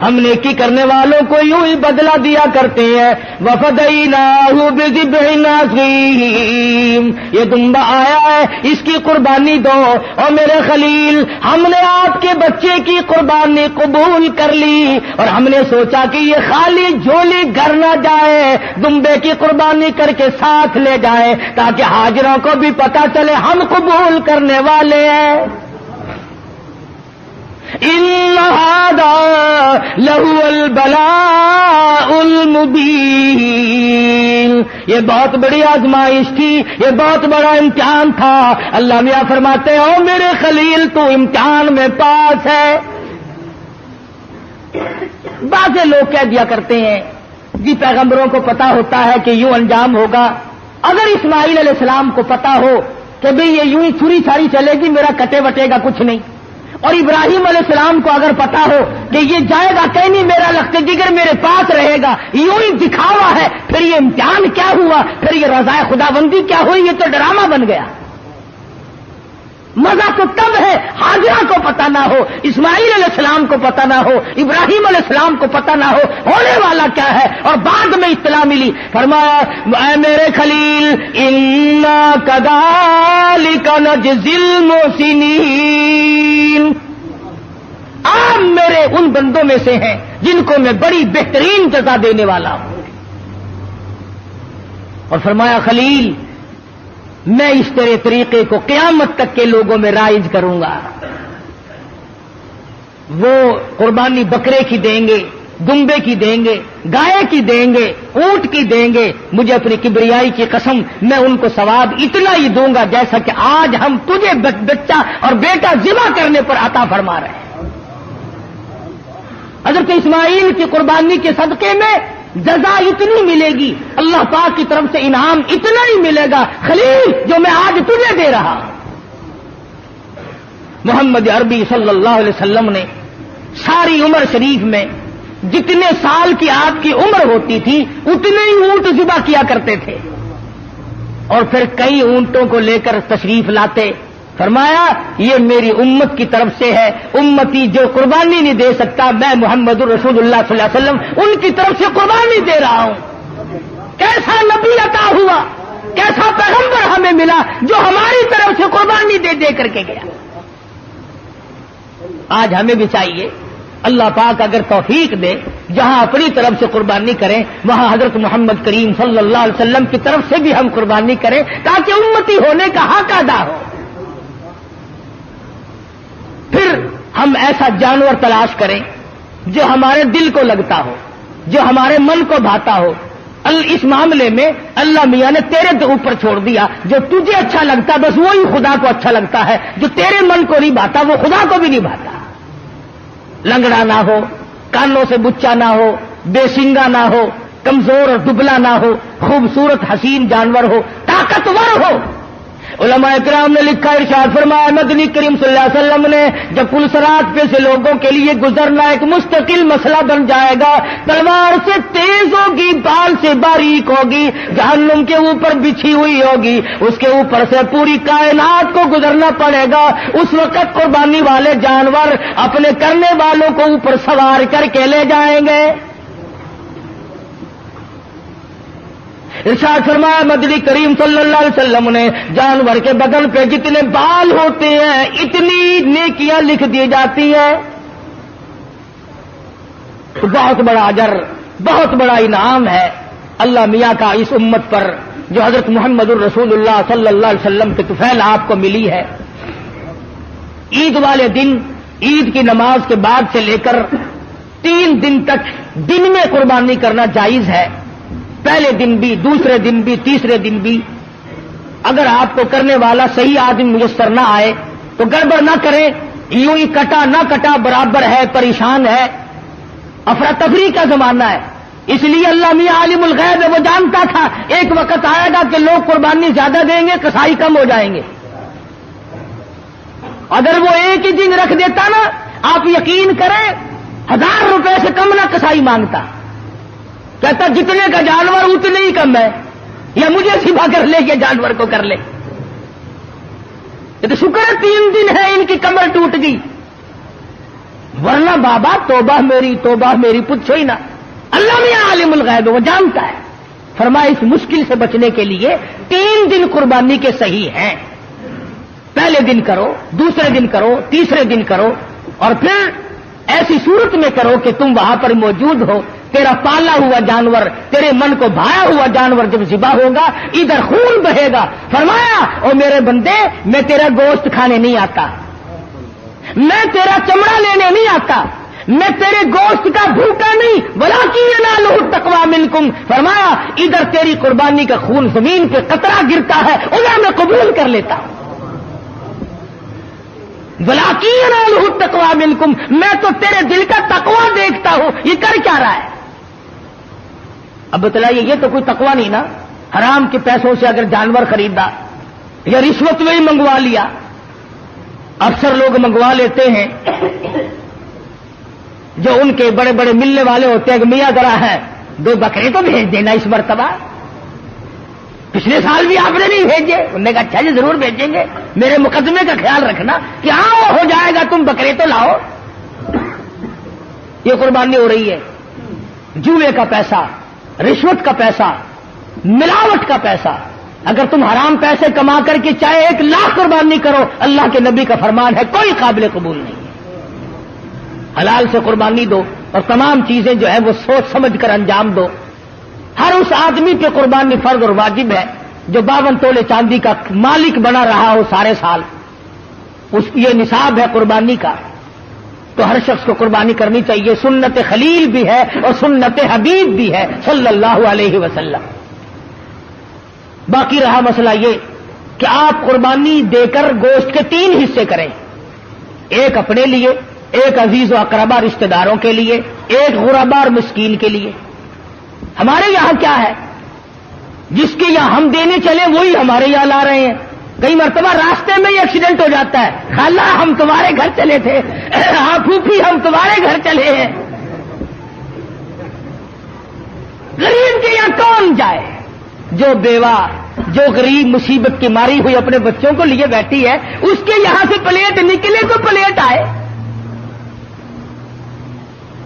C: ہم نیکی کرنے والوں کو یوں ہی بدلہ دیا کرتے ہیں. وَفَدَيْنَاهُ بِذِبْحٍ عَظِيمٍ. یہ دمبا آیا ہے اس کی قربانی دو. اور میرے خلیل ہم نے آپ کے بچے کی قربانی قبول کر لی اور ہم نے سوچا کہ یہ خالی جھولی گھر نہ جائے, دمبے کی قربانی کر کے ساتھ لے جائے تاکہ حاضروں کو بھی پتا چلے ہم قبول کرنے والے ہیں. ان هذا لهو البلاء المبین. یہ بہت بڑی آزمائش تھی, یہ بہت بڑا امتحان تھا. اللہ میاں فرماتے ہیں او میرے خلیل تو امتحان میں پاس ہے. بعض لوگ کہہ دیا کرتے ہیں جی پیغمبروں کو پتا ہوتا ہے کہ یوں انجام ہوگا. اگر اسماعیل علیہ السلام کو پتا ہو کہ بھئی یہ یوں ہی چھری چھاری چلے گی, میرا کٹے وٹے گا کچھ نہیں, اور ابراہیم علیہ السلام کو اگر پتا ہو کہ یہ جائے گا کہیں نہیں، میرا لخت جگر میرے پاس رہے گا، یوں ہی دکھاوا ہے، پھر یہ امتحان کیا ہوا، پھر یہ رضائے خداوندی کیا ہوئی، یہ تو ڈرامہ بن گیا۔ مزہ تو تب ہے حاجرہ کو پتہ نہ ہو، اسماعیل علیہ السلام کو پتہ نہ ہو، ابراہیم علیہ السلام کو پتہ نہ ہو ہونے والا کیا ہے، اور بعد میں اطلاع ملی۔ فرمایا اے میرے خلیل انا کذالک نجزی المحسنین، آپ میرے ان بندوں میں سے ہیں جن کو میں بڑی بہترین جزا دینے والا ہوں۔ اور فرمایا خلیل میں اس تیرے طریقے کو قیامت تک کے لوگوں میں رائج کروں گا۔ وہ قربانی بکرے کی دیں گے، دمبے کی دیں گے، گائے کی دیں گے، اونٹ کی دیں گے، مجھے اپنی کبریائی کی قسم میں ان کو ثواب اتنا ہی دوں گا جیسا کہ آج ہم تجھے بچہ اور بیٹا ذبح کرنے پر عطا فرما رہے ہیں۔ حضرت اسماعیل کی قربانی کے صدقے میں جزا اتنی ملے گی، اللہ پاک کی طرف سے انعام اتنا ہی ملے گا خلیل جو میں آج تجھے دے رہا ہوں۔ محمد عربی صلی اللہ علیہ وسلم نے ساری عمر شریف میں جتنے سال کی آپ کی عمر ہوتی تھی اتنے ہی اونٹ ذبح کیا کرتے تھے، اور پھر کئی اونٹوں کو لے کر تشریف لاتے۔ فرمایا یہ میری امت کی طرف سے ہے، امتی جو قربانی نہیں دے سکتا میں محمد الرسول اللہ صلی اللہ علیہ وسلم ان کی طرف سے قربانی دے رہا ہوں۔ کیسا نبی عطا ہوا، کیسا پیغمبر ہمیں ملا جو ہماری طرف سے قربانی دے دے کر کے گیا۔ آج ہمیں بھی چاہیے اللہ پاک اگر توفیق دے جہاں اپنی طرف سے قربانی کریں وہاں حضرت محمد کریم صلی اللہ علیہ وسلم کی طرف سے بھی ہم قربانی کریں تاکہ امتی ہونے کا حق ادا ہو۔ پھر ہم ایسا جانور تلاش کریں جو ہمارے دل کو لگتا ہو، جو ہمارے من کو بھاتا ہو۔ اس معاملے میں اللہ میاں نے تیرے تو اوپر چھوڑ دیا، جو تجھے اچھا لگتا بس وہی خدا کو اچھا لگتا ہے، جو تیرے من کو نہیں بھاتا وہ خدا کو بھی نہیں بھاتا۔ لنگڑا نہ ہو، کانوں سے بچا نہ ہو، بے سنگا نہ ہو، کمزور اور دبلا نہ ہو، خوبصورت حسین جانور ہو، طاقتور ہو۔ علماء کرام نے لکھا، ارشاد فرمایا مدنی کریم صلی اللہ علیہ وسلم نے جب پل صراط پہ سے لوگوں کے لیے گزرنا ایک مستقل مسئلہ بن جائے گا، تلوار سے تیز ہوگی، بال سے باریک ہوگی، جہنم کے اوپر بچھی ہوئی ہوگی، اس کے اوپر سے پوری کائنات کو گزرنا پڑے گا۔ اس وقت قربانی والے جانور اپنے کرنے والوں کو اوپر سوار کر کے لے جائیں گے۔ ارشاد فرمایا مدنی کریم صلی اللہ علیہ وسلم نے جانور کے بدن پہ جتنے بال ہوتے ہیں اتنی نیکیاں لکھ دی جاتی ہیں۔ تو بہت بڑا اجر، بہت بڑا انعام ہے اللہ میاں کا اس امت پر جو حضرت محمد الرسول اللہ صلی اللہ علیہ وسلم کے طفیل آپ کو ملی ہے۔ عید والے دن، عید کی نماز کے بعد سے لے کر 3 دن تک دن میں قربانی کرنا جائز ہے، پہلے دن بھی، دوسرے دن بھی، تیسرے دن بھی۔ اگر آپ کو کرنے والا صحیح آدمی میسر نہ آئے تو گڑبڑ نہ کریں، یوں ہی کٹا نہ کٹا برابر ہے، پریشان ہے، افراتفری کا زمانہ ہے۔ اس لیے اللہ میاں عالم الغیب ہے، وہ جانتا تھا ایک وقت آئے گا کہ لوگ قربانی زیادہ دیں گے، کسائی کم ہو جائیں گے۔ اگر وہ ایک ہی دن رکھ دیتا نا، آپ یقین کریں 1000 روپے سے کم نہ کسائی مانگتا، کہتا جتنے کا جانور اتنے ہی کم ہے، یا مجھے سبا کر لے یا جانور کو کر لے۔ یہ تو شکر ہے 3 دن ہے ان کی کمر ٹوٹ گئی، ورنہ بابا توبہ میری پوچھو ہی نہ۔ اللہ میاں عالم الغیب وہ جانتا ہے۔ فرمایا اس مشکل سے بچنے کے لیے 3 دن قربانی کے صحیح ہیں، پہلے دن کرو، دوسرے دن کرو، تیسرے دن کرو، اور پھر ایسی صورت میں کرو کہ تم وہاں پر موجود ہو، تیرا پالا ہوا جانور، تیرے من کو بھایا ہوا جانور جب ذبح ہوگا ادھر خون بہے گا۔ فرمایا او میرے بندے میں تیرا گوشت کھانے نہیں آتا، میں تیرا چمڑا لینے نہیں آتا، میں تیرے گوشت کا بھوکا نہیں، ولاکن ینالہ التقوی منکم۔ فرمایا ادھر تیری قربانی کا خون زمین پہ قطرہ گرتا ہے ادھر میں قبول کر لیتا ہوں۔ ولاکن ینالہ التقوی منکم، میں تو تیرے دل کا تقوی دیکھتا ہوں، یہ کر کیا رہا ہے؟ اب بتلائیے یہ تو کوئی تقوی نہیں نا، حرام کے پیسوں سے اگر جانور خریدا یا رشوت میں ہی منگوا لیا، اکثر لوگ منگوا لیتے ہیں جو ان کے بڑے بڑے ملنے والے ہوتے ہیں کہ میاں ذرا ہے 2 بکرے تو بھیج دینا اس مرتبہ. پچھلے سال بھی آپ نے نہیں بھیجے. انہوں نے کہا اچھا جی ضرور بھیجیں گے, میرے مقدمے کا خیال رکھنا کہ ہاں وہ ہو جائے گا, تم بکرے تو لاؤ. یہ قربانی ہو رہی ہے. جوئے کا پیسہ, رشوت کا پیسہ, ملاوٹ کا پیسہ. اگر تم حرام پیسے کما کر کے چاہے 1 لاکھ قربانی کرو, اللہ کے نبی کا فرمان ہے کوئی قابل قبول نہیں ہے. حلال سے قربانی دو اور تمام چیزیں جو ہے وہ سوچ سمجھ کر انجام دو. ہر اس آدمی پہ قربانی فرض اور واجب ہے جو 52 تولے چاندی کا مالک بنا رہا ہو سارے سال. اس یہ نصاب ہے قربانی کا, تو ہر شخص کو قربانی کرنی چاہیے. سنت خلیل بھی ہے اور سنت حبیب بھی ہے صلی اللہ علیہ وسلم. باقی رہا مسئلہ یہ کہ آپ قربانی دے کر گوشت کے 3 حصے کریں. ایک اپنے لیے, ایک عزیز و اقربا رشتہ داروں کے لیے, ایک غربا اور مسکین کے لیے. ہمارے یہاں کیا ہے, جس کے یہاں ہم دینے چلے وہی ہمارے یہاں لا رہے ہیں. کئی مرتبہ راستے میں ہی ایکسیڈنٹ ہو جاتا ہے, خالہ ہم تمہارے گھر چلے تھے, ہاں پھوپھی ہم تمہارے گھر چلے ہیں. غریب کے یہاں کون جائے؟ جو بیوہ, جو غریب مصیبت کی ماری ہوئی اپنے بچوں کو لیے بیٹھی ہے, اس کے یہاں سے پلیٹ نکلے تو پلیٹ آئے.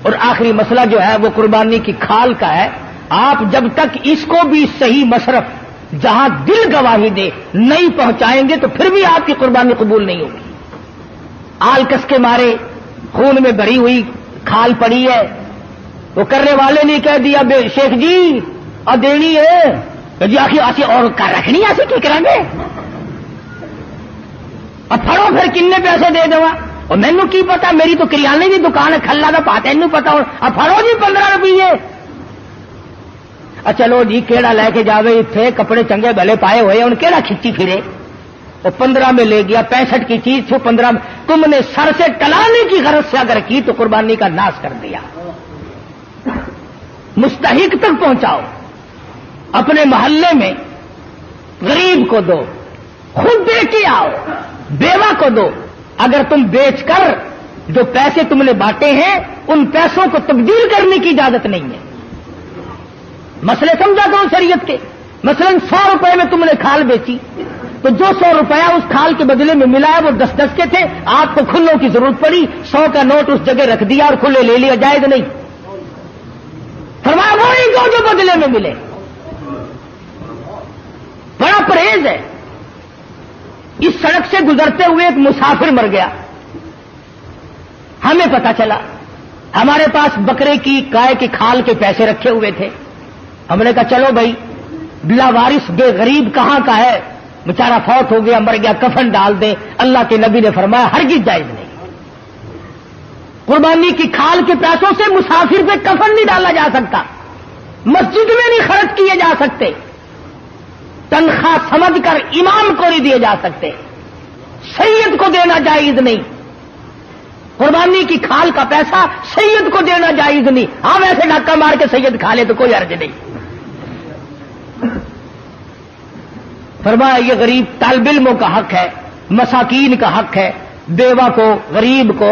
C: اور آخری مسئلہ جو ہے وہ قربانی کی کھال کا ہے. آپ جب تک اس کو بھی صحیح مصرف جہاں دل گواہی دے نہیں پہنچائیں گے تو پھر بھی آپ کی قربانی قبول نہیں ہوگی. آلکس کے مارے خون میں بھری ہوئی کھال پڑی ہے, وہ کرنے والے نے کہہ دیا شیخ جی اور دینی ہے جی آخر آسی اور رکھنی ایسی کی کریں گے, اور پھڑو پھر کتنے پیسے دے دوا. اور مینو کی پتا, میری تو کریانے کی دکان ہے, کھلا کا پاتا تینوں پتا. اور پھڑو جی 15 روپیے. چلو جی کیڑا لے کے جاوے, اتنے کپڑے چنگے بھلے پائے ہوئے ان کیڑا کھچی پھرے. وہ 15 میں لے گیا, 65 کی چیز تھی 15 میں. تم نے سر سے ٹلانے کی غرض سے اگر کی تو قربانی کا ناش کر دیا. مستحق تک پہنچاؤ. اپنے محلے میں غریب کو دو, خود دے کے آؤ, بیوہ کو دو. اگر تم بیچ کر جو پیسے تم نے بانٹے ہیں ان پیسوں کو تبدیل کرنے کی اجازت نہیں ہے. مسئلے سمجھا کرو شریعت کے. مثلا 100 روپے میں تم نے کھال بیچی تو جو 100 روپیہ اس کھال کے بدلے میں ملا ہے وہ 10 کے تھے. آپ کو کھلوں کی ضرورت پڑی, 100 کا نوٹ اس جگہ رکھ دیا اور کھلے لے لیا, جائز نہیں. فرمایا وہی کو جو بدلے میں ملے. بڑا پرہیز ہے. اس سڑک سے گزرتے ہوئے ایک مسافر مر گیا. ہمیں پتا چلا, ہمارے پاس بکرے کی گائے کی کھال کے پیسے رکھے ہوئے تھے. ہم نے کہا چلو بھائی بلا وارث بے غریب کہاں کا ہے, بیچارہ فوت ہو گیا, مر گیا, کفن ڈال دیں. اللہ کے نبی نے فرمایا ہرگز جائز نہیں. قربانی کی کھال کے پیسوں سے مسافر پہ کفن نہیں ڈالا جا سکتا, مسجد میں نہیں خرچ کیے جا سکتے, تنخواہ سمجھ کر امام کو نہیں دیے جا سکتے, سید کو دینا جائز نہیں. قربانی کی کھال کا پیسہ سید کو دینا جائز نہیں. ہاں ویسے ڈاکہ مار کے سید کھا لے تو کوئی حرج نہیں. فرمایا یہ غریب طالب علموں کا حق ہے, مساکین کا حق ہے. بیوہ کو, غریب کو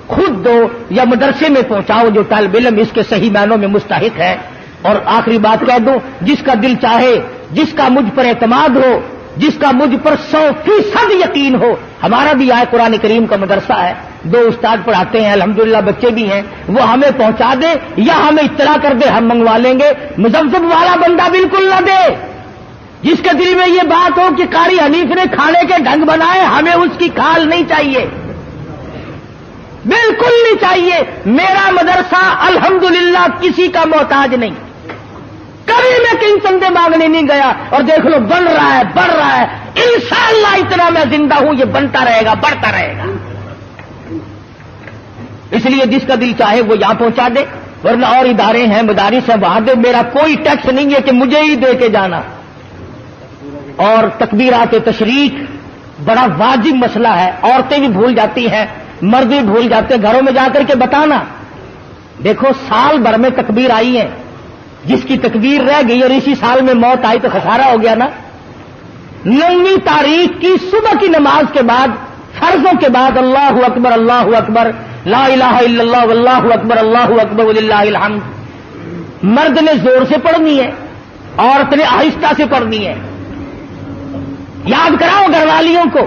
C: خود دو یا مدرسے میں پہنچاؤ جو طالب علم اس کے صحیح معنوں میں مستحق ہے. اور آخری بات کہہ دوں, جس کا دل چاہے, جس کا مجھ پر اعتماد ہو, جس کا مجھ پر 100% یقین ہو. ہمارا بھی آئے قرآن کریم کا مدرسہ ہے, 2 استاد پڑھاتے ہیں, الحمدللہ بچے بھی ہیں. وہ ہمیں پہنچا دے یا ہمیں اطلاع کر دے, ہم منگوا لیں گے. مزمزم والا بندہ بالکل نہ دے. جس کے دل میں یہ بات ہو کہ قاری حنیف نے کھانے کے ڈھنگ بنائے, ہمیں اس کی کھال نہیں چاہیے, بالکل نہیں چاہیے. میرا مدرسہ الحمدللہ کسی کا محتاج نہیں. کبھی میں کہیں چندے مانگنے نہیں گیا. اور دیکھ لو بن رہا ہے, بڑھ رہا ہے. انشاءاللہ اتنا میں زندہ ہوں, یہ بنتا رہے گا, بڑھتا رہے گا. اس لیے جس کا دل چاہے وہ یہاں پہنچا دے, ورنہ اور ادارے ہیں, مدارس ہیں, وہاں دے. میرا کوئی ٹیکس نہیں ہے کہ مجھے ہی دے کے جانا. اور تکبیرات تشریق بڑا واجب مسئلہ ہے. عورتیں بھی بھول جاتی ہیں, مرد بھی بھول جاتے ہیں. گھروں میں جا کر کے بتانا, دیکھو سال بھر میں تکبیر آئی ہے, جس کی تکبیر رہ گئی اور اسی سال میں موت آئی تو خسارہ ہو گیا نا. 9ویں تاریخ کی صبح کی نماز کے بعد فرضوں کے بعد اللہ اکبر لا الہ الا اللہ واللہ اکبر وللہ الحمد مرد نے زور سے پڑھنی ہے، عورت نے آہستہ سے پڑھنی ہے۔ یاد کراؤ گھر والیوں کو،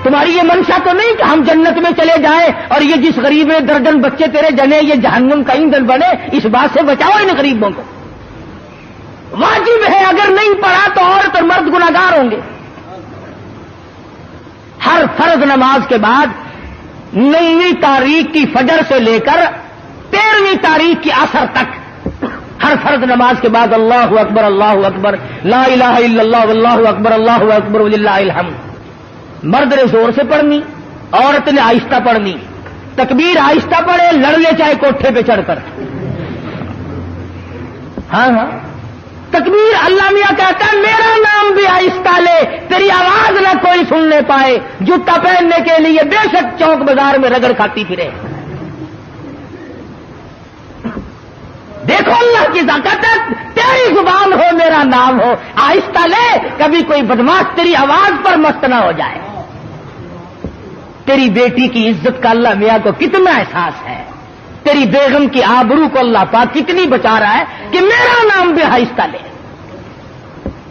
C: تمہاری یہ منشا تو نہیں کہ ہم جنت میں چلے جائیں اور یہ جس غریب میں درجن بچے تیرے جنے یہ جہنم کا ایندھن بنے، اس بات سے بچاؤ ان غریبوں کو۔ واجب ہے، اگر نہیں پڑھا تو عورت اور مرد گناہگار ہوں گے۔ ہر فرض نماز کے بعد 9ویں تاریخ کی فجر سے لے کر 13ویں تاریخ کی عصر تک ہر فرض نماز کے بعد اللہ اکبر لا الہ الا اللہ واللہ اکبر وللہ الحمد مرد نے زور سے پڑھنی، عورت نے آہستہ پڑھنی۔ تکبیر آہستہ پڑھے، لڑ لے چاہے کوٹھے پہ چڑھ کر۔ ہاں تکبیر اللہ میاں کہتا ہے میرا نام بھی آہستہ لے، تیری آواز نہ کوئی سننے پائے، جوتا پہننے کے لیے بے شک چوک بازار میں رگڑ کھاتی پھرے۔ دیکھو اللہ کی طاقت ہے، تیری زبان ہو میرا نام ہو، آہستہ لے، کبھی کوئی بدماش تیری آواز پر مست نہ ہو جائے۔ تیری بیٹی کی عزت کا اللہ میاں کو کتنا احساس ہے، تیری بیگم کی آبرو کو اللہ پاک کتنی بچا رہا ہے کہ میرا نام بھی آہستہ لے۔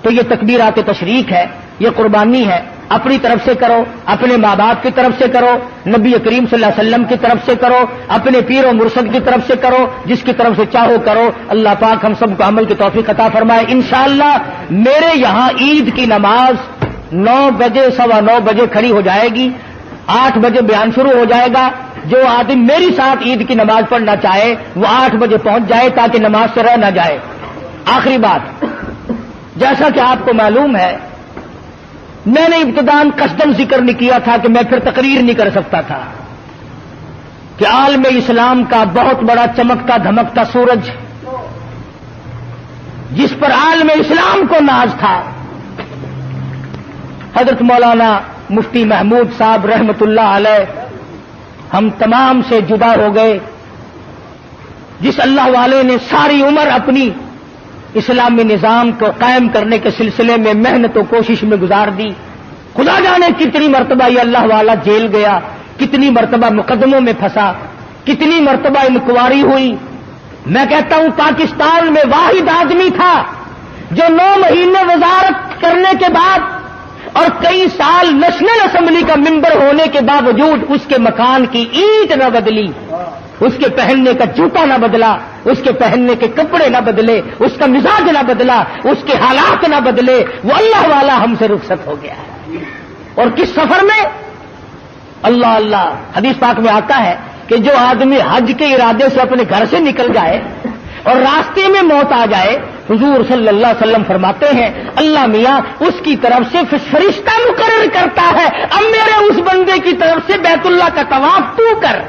C: تو یہ تکبیرات تشریق ہے، یہ قربانی ہے، اپنی طرف سے کرو، اپنے ماں باپ کی طرف سے کرو، نبی کریم صلی اللہ علیہ وسلم کی طرف سے کرو، اپنے پیر و مرشد کی طرف سے کرو، جس کی طرف سے چاہو کرو۔ اللہ پاک ہم سب کو عمل کی توفیق عطا فرمائے۔ انشاءاللہ میرے یہاں عید کی نماز 9 بجے 9:15 بجے کھڑی ہو جائے گی، 8 بجے بیان شروع ہو جائے گا۔ جو آدمی میری ساتھ عید کی نماز پڑھنا چاہے وہ 8 بجے پہنچ جائے تاکہ نماز سے رہ نہ جائے۔ آخری بات، جیسا کہ آپ کو معلوم ہے میں نے ابتداً قصداً ذکر نہیں کیا تھا کہ میں پھر تقریر نہیں کر سکتا تھا کہ عالم اسلام کا بہت بڑا چمکتا دھمکتا سورج جس پر عالم اسلام کو ناز تھا، حضرت مولانا مفتی محمود صاحب رحمت اللہ علیہ ہم تمام سے جدا ہو گئے، جس اللہ والے نے ساری عمر اپنی اسلامی نظام کو قائم کرنے کے سلسلے میں محنت و کوشش میں گزار دی۔ خدا جانے کتنی مرتبہ یہ اللہ والا جیل گیا، کتنی مرتبہ مقدموں میں پھنسا، کتنی مرتبہ انکوائری ہوئی۔ میں کہتا ہوں پاکستان میں واحد آدمی تھا جو 9 مہینے وزارت کرنے کے بعد اور کئی سال نیشنل اسمبلی کا ممبر ہونے کے باوجود اس کے مکان کی اینٹ نہ بدلی، اس کے پہننے کا جوتا نہ بدلا، اس کے پہننے کے کپڑے نہ بدلے، اس کا مزاج نہ بدلا، اس کے حالات نہ بدلے، وہ اللہ والا ہم سے رخصت ہو گیا ہے۔ اور کس سفر میں؟ اللہ حدیث پاک میں آتا ہے کہ جو آدمی حج کے ارادے سے اپنے گھر سے نکل جائے اور راستے میں موت آ جائے، حضور صلی اللہ علیہ وسلم فرماتے ہیں اللہ میاں اس کی طرف سے فرشتہ مقرر کرتا ہے اب میرے اس بندے کی طرف سے بیت اللہ کا طواف تو کر۔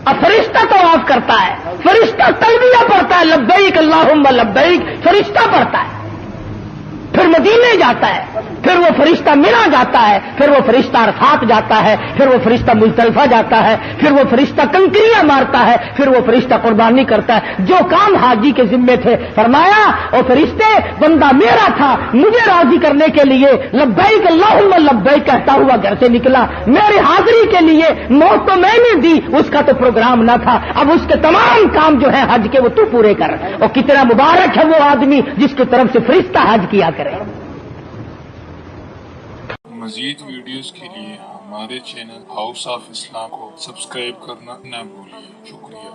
C: اب فرشتہ طواف کرتا ہے، فرشتہ تلبیہ پڑھتا ہے، لبیک اللہم لبیک، فرشتہ پڑھتا ہے، پھر مدینے جاتا ہے، پھر وہ فرشتہ مینا جاتا ہے، پھر وہ فرشتہ عرفات جاتا ہے، پھر وہ فرشتہ مزدلفہ جاتا ہے، پھر وہ فرشتہ کنکریاں مارتا ہے، پھر وہ فرشتہ قربانی کرتا ہے۔ جو کام حاجی کے ذمے تھے فرمایا اور فرشتے بندہ میرا تھا، مجھے راضی کرنے کے لیے لبیک اللہم لبیک کہتا ہوا گھر سے نکلا، میری حاضری کے لیے موت تو میں نے دی، اس کا تو پروگرام نہ تھا، اب اس کے تمام کام جو ہے حج کے وہ تو پورے کر۔ اور کتنا مبارک ہے وہ آدمی جس کی طرف سے فرشتہ حج کیا کرے۔
A: مزید ویڈیوز کے لیے ہمارے چینل ہاؤس آف اسلام کو سبسکرائب کرنا نہ بھولیے۔ شکریہ۔